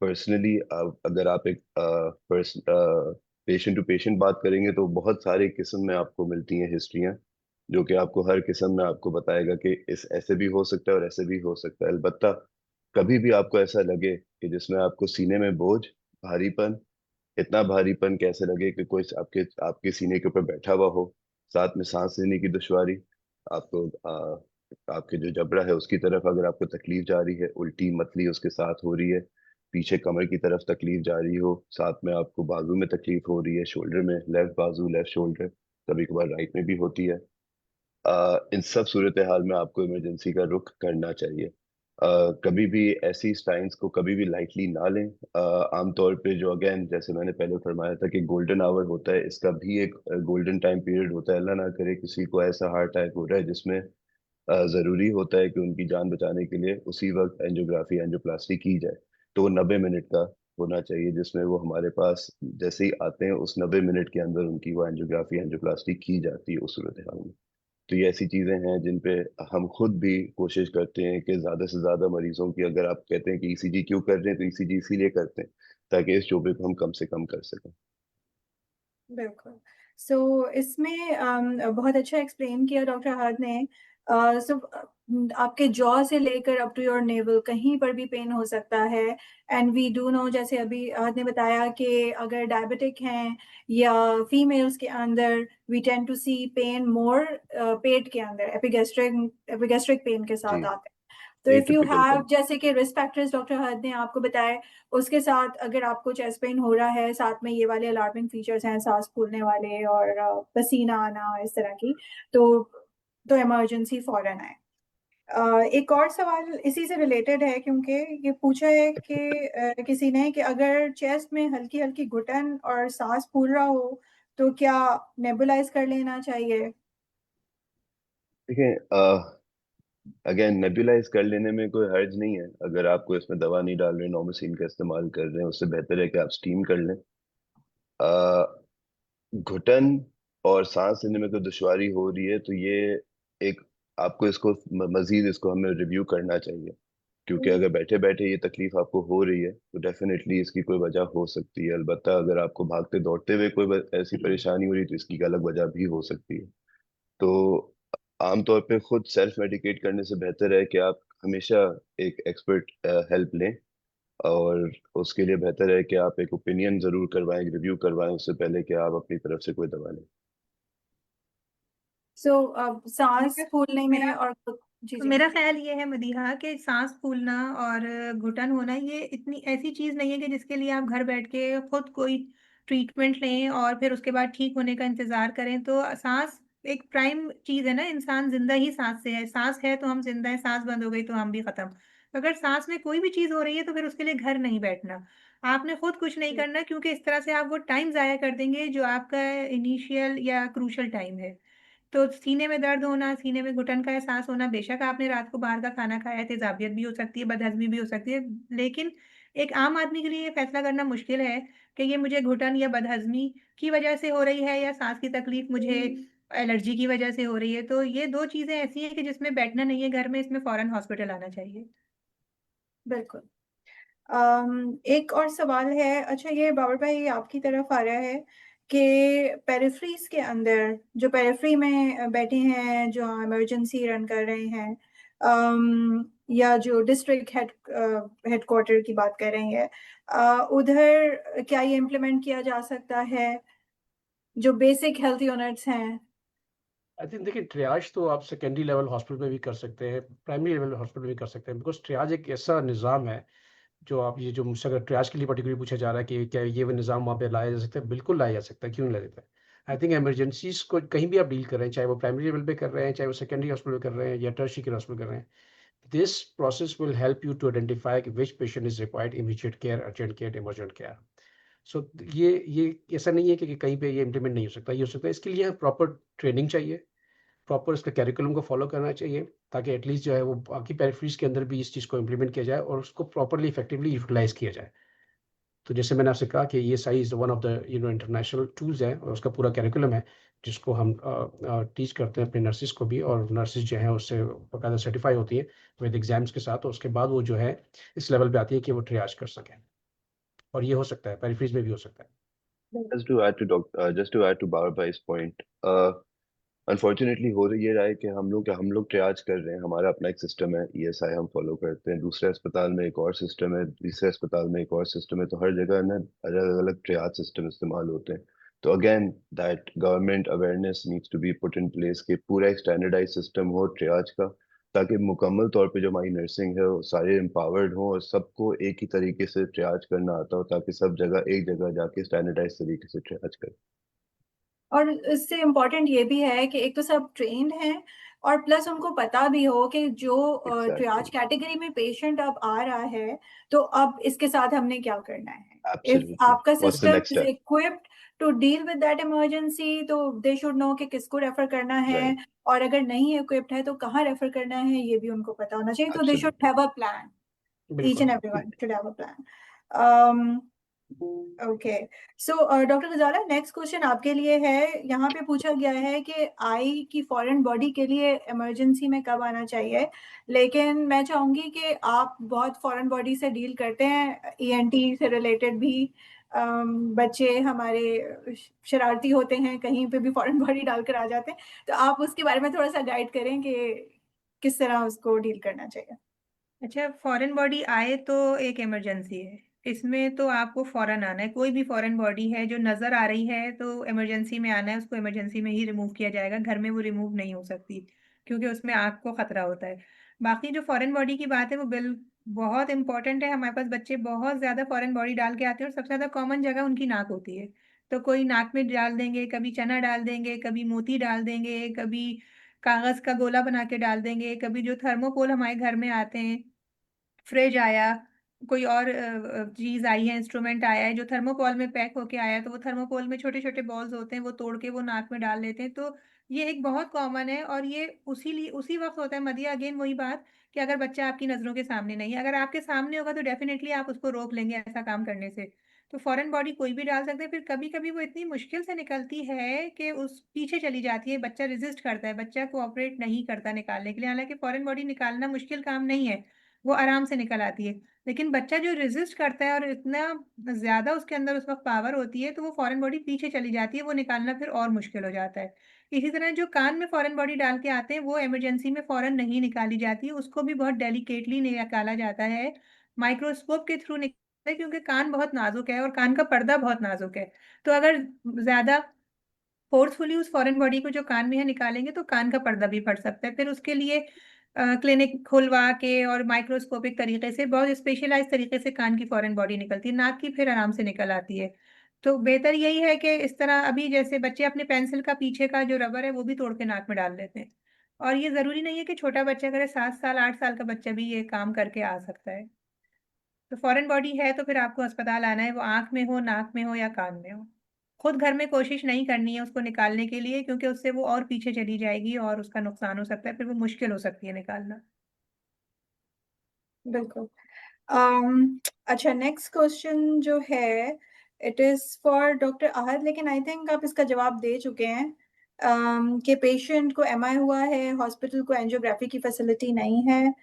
पर्सनली। अगर आप एक पेशेंट टू पेशेंट बात करेंगे तो बहुत सारे किस्म में आपको मिलती हैं हिस्ट्रियाँ, जो कि आपको हर किस्म में आपको बताएगा कि इस ऐसे भी हो सकता है और ऐसे भी हो सकता है। अलबत्ता कभी भी आपको ऐसा लगे कि जिसमें आपको सीने में बोझ, भारीपन, इतना भारीपन कैसे लगे कि कोई आपके आपके सीने के ऊपर बैठा हुआ हो, साथ में सांस लेने की दुश्वारी, आपको आपके जो जबड़ा है उसकी तरफ अगर आपको तकलीफ जा रही है, उल्टी मतली उसके साथ हो रही है, पीछे कमर की तरफ तकलीफ जा रही हो, साथ में आपको बाजू में तकलीफ हो रही है, शोल्डर में, लेफ्ट बाजू, लेफ्ट शोल्डर, कभी कभार राइट में भी होती है, इन सब सूरत हाल में आपको इमरजेंसी का रुख करना चाहिए। कभी भी ऐसी साइंस को कभी भी लाइटली ना लें। आमतौर पे जो अगेन जैसे मैंने पहले फरमाया था कि गोल्डन आवर होता है, इसका भी एक गोल्डन टाइम पीरियड होता है। अल्लाह ना करे किसी को ऐसा हार्ट अटैक हो रहा है जिसमें जरूरी होता है कि उनकी जान बचाने के लिए उसी वक्त एंजियोग्राफी एंजियोप्लास्टी की जाए, तो वो 90 मिनट का होना चाहिए, जिसमें वो हमारे पास जैसे ही आते हैं उस 90 मिनट के अंदर उनकी वो एंजियोग्राफी एंजियोप्लास्टी की जाती है उस सूरत हाल में। तो ये ऐसी चीजें हैं जिन पे हम खुद भी कोशिश करते हैं कि ज्यादा से ज्यादा मरीजों की, अगर आप कहते हैं कि ईसीजी क्यों कर रहे हैं, तो ईसीजी इसीलिए करते हैं ताकि इस शोबे को हम कम से कम कर सकें। बिल्कुल। सो इसमें बहुत अच्छा एक्सप्लेन किया डॉक्टर अहद ने। सो आपके जॉ से लेकर अप टू योर नेवल कहीं पर भी पेन हो सकता है, एंड वी डू नो, जैसे अभी अहद ने बताया कि अगर डायबिटिक हैं या फीमेल्स के अंदर we tend to see pain more पेट के अंदर, एपिगैस्ट्रिक पेन के साथ जी, आते हैं। तो if you atypical have, pain. जैसे कि रिस्क फैक्टर्स डॉक्टर हद ने आपको बताए, उसके साथ अगर आपको चेस्ट पेन हो रहा है, साथ में ये वाले अलार्मिंग फीचर्स हैं, सांस फूलने वाले और पसीना आना इस तरह की, तो इमरजेंसी फौरन आए। एक और सवाल इसी से रिलेटेड है, क्योंकि ये पूछा है कि किसी ने कि अगर चेस्ट में हल्की हल्की घुटन और सांस फूल रहा हो तो क्या नेबुलाइज कर लेना चाहिए? देखिए, अगेन नेबुलाइज कर लेने में कोई हर्ज नहीं है, अगर आपको इसमें दवा नहीं डाल रहे, नॉमोसिन का इस्तेमाल कर रहे हैं, उससे बेहतर है कि आप स्टीम कर लें। घुटन और सांस लेने में कोई दुश्वारी हो रही है तो ये एक, आपको इसको मजीद इसको हमें रिव्यू करना चाहिए, क्योंकि अगर बैठे बैठे ये तकलीफ आपको हो रही है तो डेफिनेटली इसकी कोई वजह हो सकती है। अलबत्ता अगर आपको भागते दौड़ते हुए कोई ऐसी परेशानी हो रही है तो इसकी अलग वजह भी हो सकती है। तो आमतौर पे खुद सेल्फ मेडिकेट करने से बेहतर है कि आप हमेशा एक एक्सपर्ट हेल्प लें, और उसके लिए बेहतर है कि आप एक ओपिनियन जरूर करवाएं, रिव्यू करवाएं उससे पहले कि आप अपनी तरफ से कोई दवा लें। सो सांस फूलने में मेरा और जी जी मेरा ख्याल ये है मदीहा कि सांस फूलना और घुटन होना ये इतनी ऐसी चीज नहीं है कि जिसके लिए आप घर बैठ के खुद कोई ट्रीटमेंट लें और फिर उसके बाद ठीक होने का इंतजार करें। तो सांस एक प्राइम चीज है ना, इंसान जिंदा ही सांस से है, सांस है तो हम जिंदा है, सांस बंद हो गई तो हम भी खत्म। तो अगर सांस में कोई भी चीज हो रही है तो फिर उसके लिए घर नहीं बैठना, आपने खुद कुछ नहीं करना, क्योंकि इस तरह से आप वो टाइम जाया कर देंगे जो आपका इनिशियल या क्रूशल टाइम है। तो सीने में दर्द होना, सीने में घुटन का एहसास होना, बेशक आपने रात को बाहर का खाना खाया है, तेजाबियत भी हो सकती है, बदहजमी भी हो सकती है, लेकिन एक आम आदमी के लिए ये फैसला करना मुश्किल है कि ये मुझे घुटन या बदहजमी की वजह से हो रही है या सांस की तकलीफ मुझे एलर्जी की वजह से हो रही है। तो ये दो चीजें ऐसी हैं कि जिसमें बैठना नहीं है घर में, इसमें फौरन हॉस्पिटल आना चाहिए। बिल्कुल। एक और सवाल है, अच्छा ये बाबर भाई आपकी तरफ आ रहा है कि पेरिफ्रीज के अंदर, जो पेरिफ्री में बैठे हैं, जो इमरजेंसी रन कर रहे हैं, या जो डिस्ट्रिक्ट हेडक्वार्टर की बात कर रही है, उधर क्या ये इम्प्लीमेंट किया जा सकता है, जो बेसिक हेल्थ यूनिट्स हैं? आई थिंक देखिए, ट्रियाज तो आप सेकेंडरी लेवल हॉस्पिटल में भी कर सकते हैं, प्राइमरी लेवल हॉस्पिटल में भी कर सकते हैं, बिकॉज ट्रियाज एक ऐसा निज़ाम है जो आप ये जो मुझसे अगर ट्रियाज के लिए पर्टिकुलरली पूछा जा रहा है कि क्या ये वो निज़ाम वहाँ पे लाया जा सकता है, बिल्कुल लाया जा सकता है, क्यों नहीं लाया जाता है। आई थिंक इमरजेंसीज को कहीं भी आप डील कर रहे हैं, चाहे वो प्राइमरी लेवल पे कर रहे हैं, चाहे वो सेकेंडरी हॉस्पिटल में कर रहे हैं या टर्शियरी केयर हॉस्पिटल कर रहे हैं, this process will help you to identify which patient is required immediate care, urgent care, emergent care. So ये ऐसा नहीं है कि कहीं पे ये इम्प्लीमेंट नहीं हो सकता, ये हो सकता है। इसके लिए प्रॉपर ट्रेनिंग चाहिए, प्रॉपर इसका कैरिकुलम को फॉलो करना चाहिए, ताकि एटलीस्ट जो है वो बाकी पेरिफेरीज के अंदर भी इस चीज़ को इम्प्लीमेंट किया जाए और उसको प्रॉपर्ली इफेक्टिवली यूटिलाइज किया जाए। तो जैसे मैंने आपसे कहा कि ये size one of the international tools है और उसका पूरा कैरिकुलम है, जिसको हम टीच करते हैं अपने नर्सिस को भी, और नर्सिस जो है उससे बाकायदा सर्टिफाई होती है विद एग्जाम्स के साथ, और उसके बाद वो जो है इस लेवल पे आती है कि वो ट्रियाज कर सकें, और ये हो सकता है पेरिफेरीज में भी हो सकता है। just to add to Baba Bhai's point, unfortunately हो रही ये रहा है कि हम लोग ट्रियाज कर रहे हैं, हमारा अपना एक सिस्टम है, ईएसआई हम फॉलो करते हैं, दूसरे अस्पताल में एक और सिस्टम है, तीसरे अस्पताल में एक और सिस्टम है, तो हर जगह ना अलग अलग ट्रियाज सिस्टम इस्तेमाल होते हैं। तो again that government awareness needs to be put in place कि पूरा एक स्टैंडर्डाइज सिस्टम हो ट्रियाज का, ताकि मुकम्मल तौर पे जो हमारी नर्सिंग है वो सारे एम्पावर्ड हों और सबको एक ही तरीके से ट्रियाज करना आता हो, ताकि सब जगह एक जगह जाके स्टैंडर्डाइज तरीके से ट्रियाज करें। और इससे इम्पोर्टेंट ये भी है कि एक तो सब ट्रेंड हैं, और प्लस उनको पता भी हो कि जो ट्रियाज एग्जैक्टली, कैटेगरी में पेशेंट अब आ रहा है, तो अब इसके साथ हमने क्या करना है। इफ एब्सोल्युटली, आपका what's the system next is step. Equipped to deal with that emergency, तो दे शुड नो कि किसको रेफर करना है, राइट, और अगर नहीं इक्विप्ड है तो कहाँ रेफर करना है, ये भी उनको पता होना चाहिए। तो they should absolutely. Have a plan, each बिल्कुल। And everyone should have a plan. Okay, so doctor Ghazala, next question आपके लिए है। यहाँ पे पूछा गया है कि आई की फॉरेन बॉडी के लिए इमरजेंसी में कब आना चाहिए, लेकिन मैं चाहूँगी कि आप बहुत फॉरेन बॉडी से डील करते हैं, ईएनटी से रिलेटेड भी। बच्चे हमारे शरारती होते हैं, कहीं पे भी फॉरेन बॉडी डालकर आ जाते हैं, तो आप उसके बारे में थोड़ा सा गाइड करें कि किस तरह उसको डील करना चाहिए। अच्छा, फॉरेन बॉडी आए तो एक इमरजेंसी है, इसमें तो आपको फौरन आना है। कोई भी फॉरेन बॉडी है जो नज़र आ रही है तो इमरजेंसी में आना है, उसको इमरजेंसी में ही रिमूव किया जाएगा, घर में वो रिमूव नहीं हो सकती, क्योंकि उसमें आग को खतरा होता है। बाकी जो फॉरेन बॉडी की बात है वो बहुत इंपॉर्टेंट है। हमारे पास बच्चे बहुत ज़्यादा फॉरेन बॉडी डाल के आते हैं और सबसे ज़्यादा कॉमन जगह उनकी नाक होती है। तो कोई नाक में डाल देंगे, कभी चना डाल देंगे, कभी मोती डाल देंगे, कभी कागज़ का गोला बना के डाल देंगे, कभी जो थर्मोकोल हमारे घर में आते हैं, फ्रिज आया, कोई और चीज आई है, इंस्ट्रूमेंट आया है जो थर्मोकोल में पैक होके आया है, तो वो थर्मोकोल में छोटे छोटे बॉल्स होते हैं, वो तोड़ के वो नाक में डाल लेते हैं। तो ये एक बहुत कॉमन है, और ये उसी वक्त होता है मदिया। अगेन वही बात कि अगर बच्चा आपकी नजरों के सामने नहीं है, अगर आपके सामने होगा तो डेफिनेटली आप उसको रोक लेंगे ऐसा काम करने से। तो फॉरेन बॉडी कोई भी डाल सकते हैं। फिर कभी कभी वो इतनी मुश्किल से निकलती है कि उस पीछे चली जाती है, बच्चा रेजिस्ट करता है, बच्चा कोऑपरेट नहीं करता निकालने के लिए। हालांकि फॉरेन बॉडी निकालना मुश्किल काम नहीं है, वो आराम से निकल आती है। लेकिन बच्चा जो रेजिस्ट करता है और इतना ज़्यादा उसके अंदर उस वक़्त पावर होती है, तो वो फ़ॉरेन बॉडी पीछे चली जाती है, वो निकालना फिर और मुश्किल हो जाता है। इसी तरह जो कान में फ़ॉरेन बॉडी डाल के आते हैं, वो इमरजेंसी में फ़ौरन नहीं निकाली जाती, उसको भी बहुत डेलिकेटली निकाला जाता है। माइक्रोस्कोप के थ्रू निकलता है, क्योंकि कान बहुत नाज़ुक है और कान का पर्दा बहुत नाज़ुक है। तो अगर ज़्यादा फोर्सफुली उस फॉरेन बॉडी को जो कान में है निकालेंगे तो कान का पर्दा भी फट सकता है। फिर उसके लिए क्लिनिक खुलवा के और माइक्रोस्कोपिक तरीके से, बहुत स्पेशलाइज्ड तरीके से कान की फॉरेन बॉडी निकलती है, नाक की फिर आराम से निकल आती है। तो बेहतर यही है कि इस तरह अभी जैसे बच्चे अपने पेंसिल का पीछे का जो रबर है वो भी तोड़ के नाक में डाल देते हैं। और ये ज़रूरी नहीं है कि छोटा बच्चा करे, 7 साल 8 साल का बच्चा भी ये काम करके आ सकता है। तो फॉरेन बॉडी है तो फिर आपको अस्पताल आना है, वो आँख में हो, नाक में हो या कान में हो। खुद घर में कोशिश नहीं करनी है उसको निकालने के लिए, क्योंकि उससे वो और पीछे चली जाएगी और उसका नुकसान हो सकता है, फिर वो मुश्किल हो सकती है निकालना। बिल्कुल। अच्छा, नेक्स्ट क्वेश्चन जो है, it is for doctor Ahad, लेकिन आई थिंक आप इसका जवाब दे चुके हैं। कि पेशेंट को एमआई हुआ है, हॉस्पिटल को एंजियोग्राफी की फैसिलिटी नहीं है,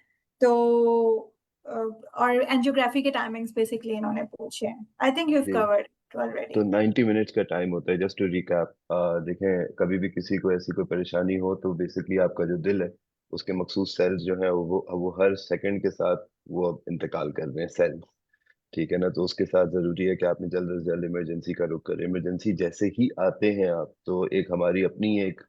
तो और एंजियोग्राफी के टाइमिंग्स बेसिकली इन्होंने पूछे हैं। आई थिंक यू हैव जी, कवर्ड तो ऑलरेडी। 90 मिनट्स का टाइम होता है। जस्ट टू रिकैप, देखें, कभी भी किसी को ऐसी कोई परेशानी हो तो बेसिकली आपका जो दिल है उसके मखसूस सेल्स जो हैं वो हर सेकंड के साथ वो अब इंतकाल कर रहे हैं सेल्स, ठीक है ना। तो उसके साथ ज़रूरी है कि आपने जल्द से जल्द इमरजेंसी का रुख करें। इमरजेंसी जैसे ही आते हैं आप, तो एक हमारी अपनी एक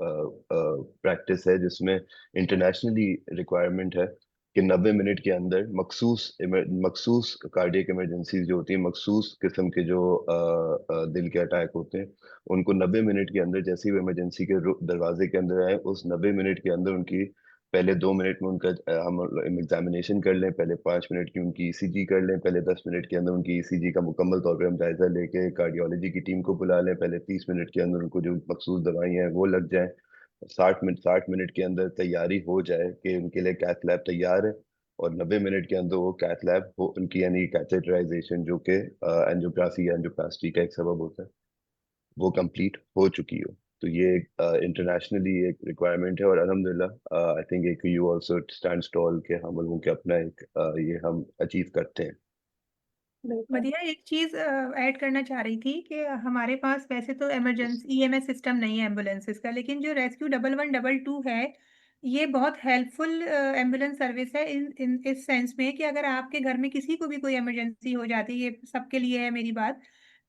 प्रैक्टिस है जिसमें इंटरनेशनली रिक्वायरमेंट है कि 90 मिनट के अंदर मखसूस कार्डियक इमरजेंसी जो होती है, मखसूस किस्म के जो दिल के अटैक होते हैं, उनको 90 मिनट के अंदर जैसे ही वो इमरजेंसी के दरवाजे के अंदर आए, उस 90 मिनट के अंदर उनकी पहले 2 मिनट में उनका हम एग्जामिनेशन कर लें, पहले 5 मिनट की उनकी ईसीजी कर लें, पहले 10 मिनट के अंदर उनकी ईसीजी का मुकम्मल तौर पर हम जायजा लेके कार्डियोलॉजी की टीम को बुला लें, पहले 30 मिनट के अंदर उनको जो मखसूस दवाइयाँ हैं वो लग जाएं, 60 मिनट के अंदर तैयारी हो जाए कि उनके लिए कैथ लैब तैयार है, और 90 मिनट के अंदर वो कैथ लैब हो उनकी, यानी कैथेटराइजेशन जो कि एंजियोग्राफी या एंजियोप्लास्टी का एक सबब होता है, वो कंप्लीट हो चुकी हो। तो ये इंटरनेशनली एक रिक्वायरमेंट है, और अल्हम्दुलिल्लाह आई थिंक एक यू आल्सो स्टैंड टॉल के हम लोगों के अपना एक ये हम अचीव करते हैं। मदिया, एक चीज़ ऐड करना चाह रही थी कि हमारे पास वैसे तो इमरजेंसी ईएमएस सिस्टम नहीं है एम्बुलेंसेस का, लेकिन जो रेस्क्यू 1112 है, ये बहुत हेल्पफुल एम्बुलेंस सर्विस है इन इस सेंस में कि अगर आपके घर में किसी को भी कोई इमरजेंसी हो जाती है, ये सबके लिए है मेरी बात,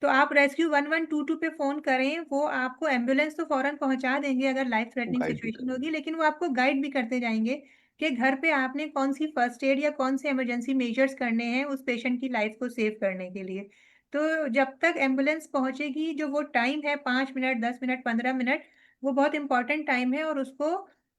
तो आप रेस्क्यू 1122 पे फ़ोन करें, वो आपको एम्बुलेंस तो फ़ौरन पहुंचा देंगे अगर लाइफ थ्रेटनिंग गाइड भी सिचुएशन करें। होगी, लेकिन वो आपको गाइड भी करते जाएंगे कि घर पे आपने कौन सी फर्स्ट एड या कौन से इमरजेंसी मेजर्स करने हैं उस पेशेंट की लाइफ को सेव करने के लिए। तो जब तक एम्बुलेंस पहुंचेगी, जो वो टाइम है 5 मिनट, 10 मिनट, 15 मिनट, वो बहुत इंपॉर्टेंट टाइम है, और उसको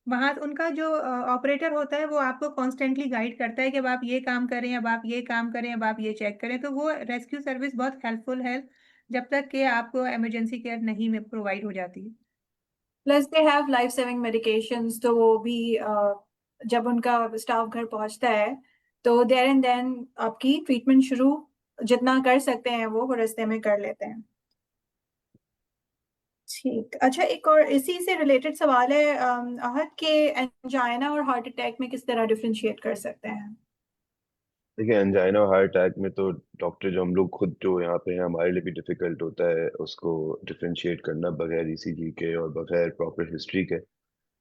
वहाँ उनका जो ऑपरेटर होता है वो आपको कॉन्स्टेंटली गाइड करता है कि अब आप ये काम करें, अब आप ये काम करें, अब आप ये चेक करें। तो वो रेस्क्यू सर्विस बहुत हेल्पफुल है जब तक कि आपको इमरजेंसी केयर नहीं में प्रोवाइड हो जाती है। Plus they have life saving medications, तो वो भी जब उनका स्टाफ घर पहुंचता है तो देयर एंड देन आपकी ट्रीटमेंट शुरू जितना कर सकते हैं वो रास्ते में कर लेते हैं। ठीक, अच्छा, एक और इसी से रिलेटेड सवाल है, आहत के एंजाइना और हार्ट अटैक में किस तरह डिफरेंशिएट कर सकते हैं? देखिए, एंजाइना और हार्ट अटैक में तो डॉक्टर जो हम लोग खुद जो यहाँ पे हैं, हमारे लिए भी डिफिकल्ट होता है उसको डिफरेंशिएट करना बगैर ईसीजी के और बगैर प्रॉपर हिस्ट्री के।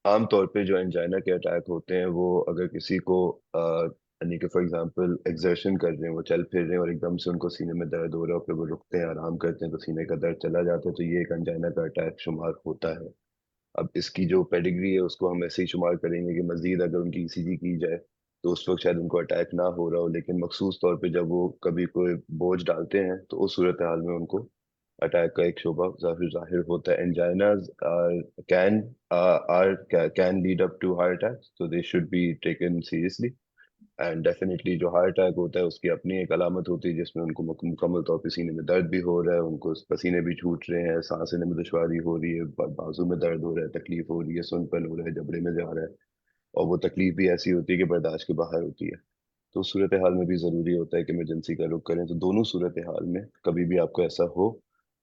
आमतौर पे जो एंजाइना के अटैक होते हैं, वो अगर किसी को यानी कि फॉर एग्जांपल एक्सर्शन कर रहे हैं, वो चल फिर रहे हैं और एकदम से उनको सीने में दर्द हो रहा है और फिर वो रुकते हैं, आराम करते हैं, तो सीने का दर्द चला जाता है, तो ये एक एंजाइना का अटैक शुमार होता है। अब इसकी जो पेडिग्री है उसको हम ऐसे ही शुमार करेंगे कि मजीद अगर उनकी ईसीजी की जाए तो उस वक्त शायद उनको अटैक ना हो रहा हो, लेकिन मखसूस तौर पे जब वो कभी कोई बोझ डालते हैं तो उस सूरत हाल में उनको अटैक का एक शोबा जाहिर जाहिर होता है। Anginas can can lead up to heart attack, so they should be taken seriously। And definitely जो हार्ट अटैक होता है उसकी अपनी एक अलामत होती है, जिसमें उनको मुकम्मल तौर पे सीने में दर्द भी हो रहा है, उनको पसीने भी छूट रहे हैं, सांस लेने में दुश्वारी हो रही है, बाजू में दर्द हो रहा है, तकलीफ हो रही है, सुनपन हो रहा है, जबड़े में जा रहा है, और वो तकलीफ भी ऐसी होती है कि बर्दाश्त के बाहर होती है। तो उस सूरत हाल में भी ज़रूरी होता है कि इमरजेंसी का रुख करें। तो दोनों सूरत हाल में कभी भी आपको ऐसा हो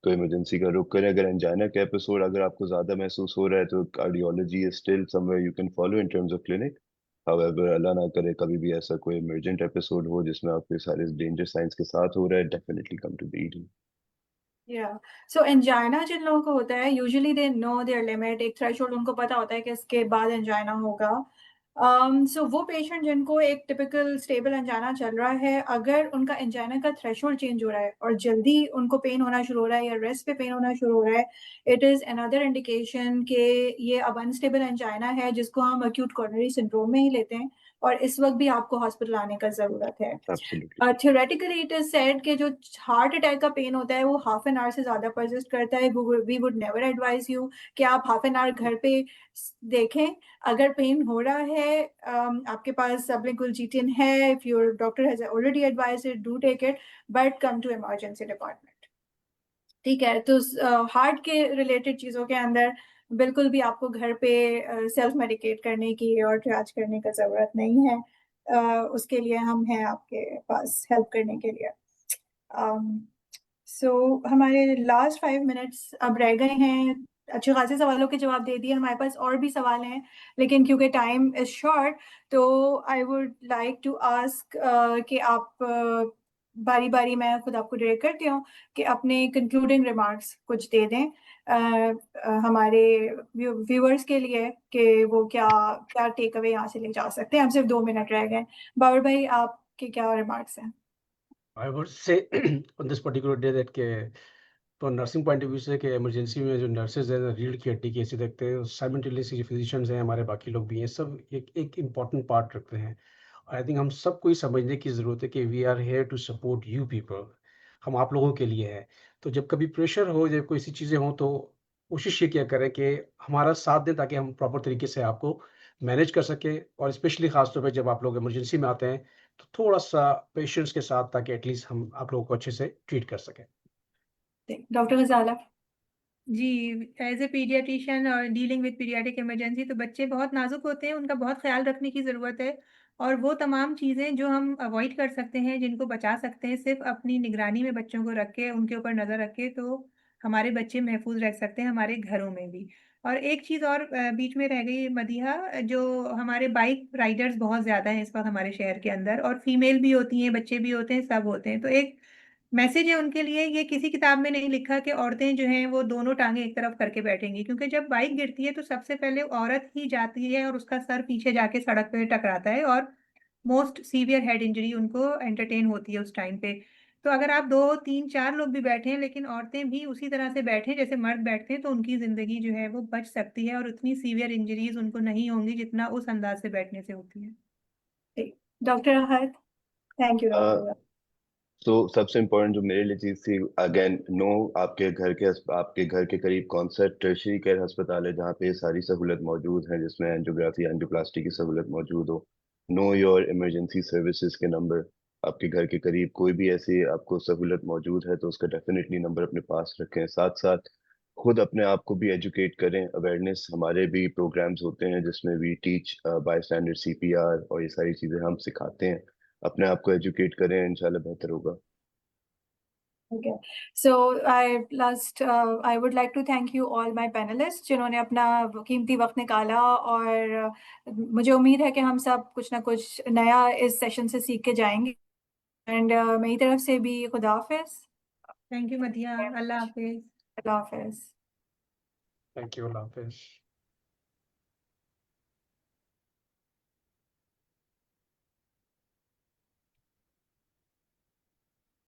तो इमरजेंसी का रुख करें। अगर एंजाइना का एपिसोड अगर आपको ज़्यादा महसूस हो रहा है तो cardiology is still somewhere you can follow in terms of clinic. However अल्लाह ना करे कभी भी ऐसा कोई इमरजेंट एपिसोड हो जिसमें आपके सारे डेंजर साइंस के साथ हो रहा है, definitely come to the ED. या सो एंजाइना जिन लोगों को होता है, usually they know their limit, एक थ्रेशोल्ड उनको पता होता है कि इसके बाद एंजाइना होगा। सो वो पेशेंट जिनको एक टिपिकल स्टेबल एंजाइना चल रहा है, अगर उनका एंजाइना का थ्रेशोल्ड चेंज हो रहा है और जल्दी उनको पेन होना शुरू हो रहा है या रेस्ट पे पेन होना शुरू हो रहा है, इट इज़ अनदर इंडिकेशन कि ये अब अनस्टेबल एंजाइना है, जिसको हम अक्यूट कोरोनरी सिंड्रोम में ही लेते हैं, और इस वक्त भी आपको हॉस्पिटल आने का ज़रूरत है। Absolutely. Theoretically it is said कि जो हार्ट अटैक का पेन होता है वो हाफ एन आवर से ज़्यादा परसिस्ट करता है। We would never advise you कि आप हाफ एन आवर घर पे देखें। अगर पेन हो रहा है, आपके पास सबलिंगुअल जीटीएन है, if your doctor has already advised it, do take it, but come to emergency department. ठीक है, तो हार्ट के रिलेटेड चीज़ों के अंदर बिल्कुल भी आपको घर पे सेल्फ मेडिकेट करने की और ट्रियाज करने का ज़रूरत नहीं है। उसके लिए हम हैं आपके पास हेल्प करने के लिए। सो हमारे लास्ट 5 मिनट्स अब रह गए हैं। अच्छे खासे सवालों के जवाब दे दिए, हमारे पास और भी सवाल हैं, लेकिन क्योंकि टाइम इज शॉर्ट, तो I would like to ask कि आप बारी बारी मैं खुद आपको डायरेक्ट करती हूँ कि अपने कंक्लूडिंग रिमार्क्स कुछ दे दें हमारे व्यूअर्स के लिए कि वो क्या क्या टेक अवे यहाँ से ले जा सकते हैं। अब सिर्फ 2 मिनट रह गए। बाबर भाई, आपके क्या रिमार्क्स हैं? I would say on this particular day that के तो नर्सिंग पॉइंट ऑफ व्यू से कि इमरजेंसी में जो नर्सेज हैं रीढ़ की हड्डी कैसे देखते हैं, साइमल्टेनियसली जो फिजिशियंस हैं हमारे, बाकी लोग भी हैं, सब एक इम्पॉर्टेंट पार्ट रखते हैं। आई थिंक हम सबको ये समझने की ज़रूरत है कि we are here to support you people. हम आप लोगों के लिए हैं। तो जब कभी प्रेशर हो, जब कोई ऐसी चीज़ें हों, तो कोशिश ये किया करें कि हमारा साथ दें ताकि हम प्रॉपर तरीके से आपको मैनेज कर सकें, और स्पेशली ख़ास तौर पे जब आप लोग इमरजेंसी में आते हैं तो थोड़ा-सा पेशेंस के साथ, ताकि एटलीस्ट हम आप लोगों को अच्छे से ट्रीट कर सकें। डॉक्टर गजाला। जी, एज ए पीडियाट्रिशियन और डीलिंग विद पीडियाट्रिक इमरजेंसी, तो बच्चे बहुत नाजुक होते हैं, उनका बहुत ख्याल रखने की ज़रूरत है। और वो तमाम चीज़ें जो हम अवॉइड कर सकते हैं, जिनको बचा सकते हैं, सिर्फ अपनी निगरानी में बच्चों को रख के, उनके ऊपर नज़र रख के, तो हमारे बच्चे महफूज रह सकते हैं, हमारे घरों में भी। और एक चीज़ और बीच में रह गई मदीहा, जो हमारे बाइक राइडर्स बहुत ज़्यादा हैं इस वक्त हमारे शहर के अंदर, और फीमेल भी होती हैं, बच्चे भी होते हैं, सब होते हैं। तो एक मैसेज है उनके लिए, ये किसी किताब में नहीं लिखा कि औरतें जो हैं वो दोनों टांगें एक तरफ करके बैठेंगी, क्योंकि जब बाइक गिरती है तो सबसे पहले औरत ही जाती है और उसका सर पीछे जाके सड़क पे टकराता है, और मोस्ट सीवियर हेड इंजरी उनको एंटरटेन होती है उस टाइम पे। तो अगर आप 2, 3, 4 लोग भी बैठे हैं, लेकिन औरतें भी उसी तरह से बैठें जैसे मर्द बैठते हैं, तो उनकी ज़िंदगी जो है वो बच सकती है, और उतनी सीवियर इंजरीज़ उनको नहीं होंगी जितना उस अंदाज से बैठने से होती है। Doctor Ahad. Thank you doctor. तो सबसे इम्पोर्टेंट जो मेरे लिए चीज़ थी, अगेन नो, आपके घर के करीब कौन सा टर्शरी केयर अस्पताल है जहाँ पे ये सारी सहूलत मौजूद है, जिसमें एंजियोग्राफी एंजियोप्लास्टी की सहूलत मौजूद हो। नो योर इमरजेंसी सर्विसेज के नंबर, आपके घर के करीब कोई भी ऐसी आपको सहूलत मौजूद है तो उसका डेफिनेटली नंबर अपने पास रखें। साथ साथ खुद अपने आप को भी एजुकेट करें, अवेयरनेस हमारे भी प्रोग्राम्स होते हैं जिसमें we teach by standard CPR, और ये सारी चीज़ें हम सिखाते हैं। अपने आप को एजुकेट करें, इंशाल्लाह बेहतर होगा। Okay, so I would like to thank you all my panelists जिन्होंने अपना कीमती वक्त निकाला, और मुझे उम्मीद है कि हम सब कुछ ना कुछ नया इस सेशन से सीख के जाएंगे। एंड मेरी तरफ से भी खुदा हाफिज। थैंक यू मदिया, अल्लाह हाफिज। अल्लाह हाफिज। थैंक यू, अल्लाह हाफ़िज़।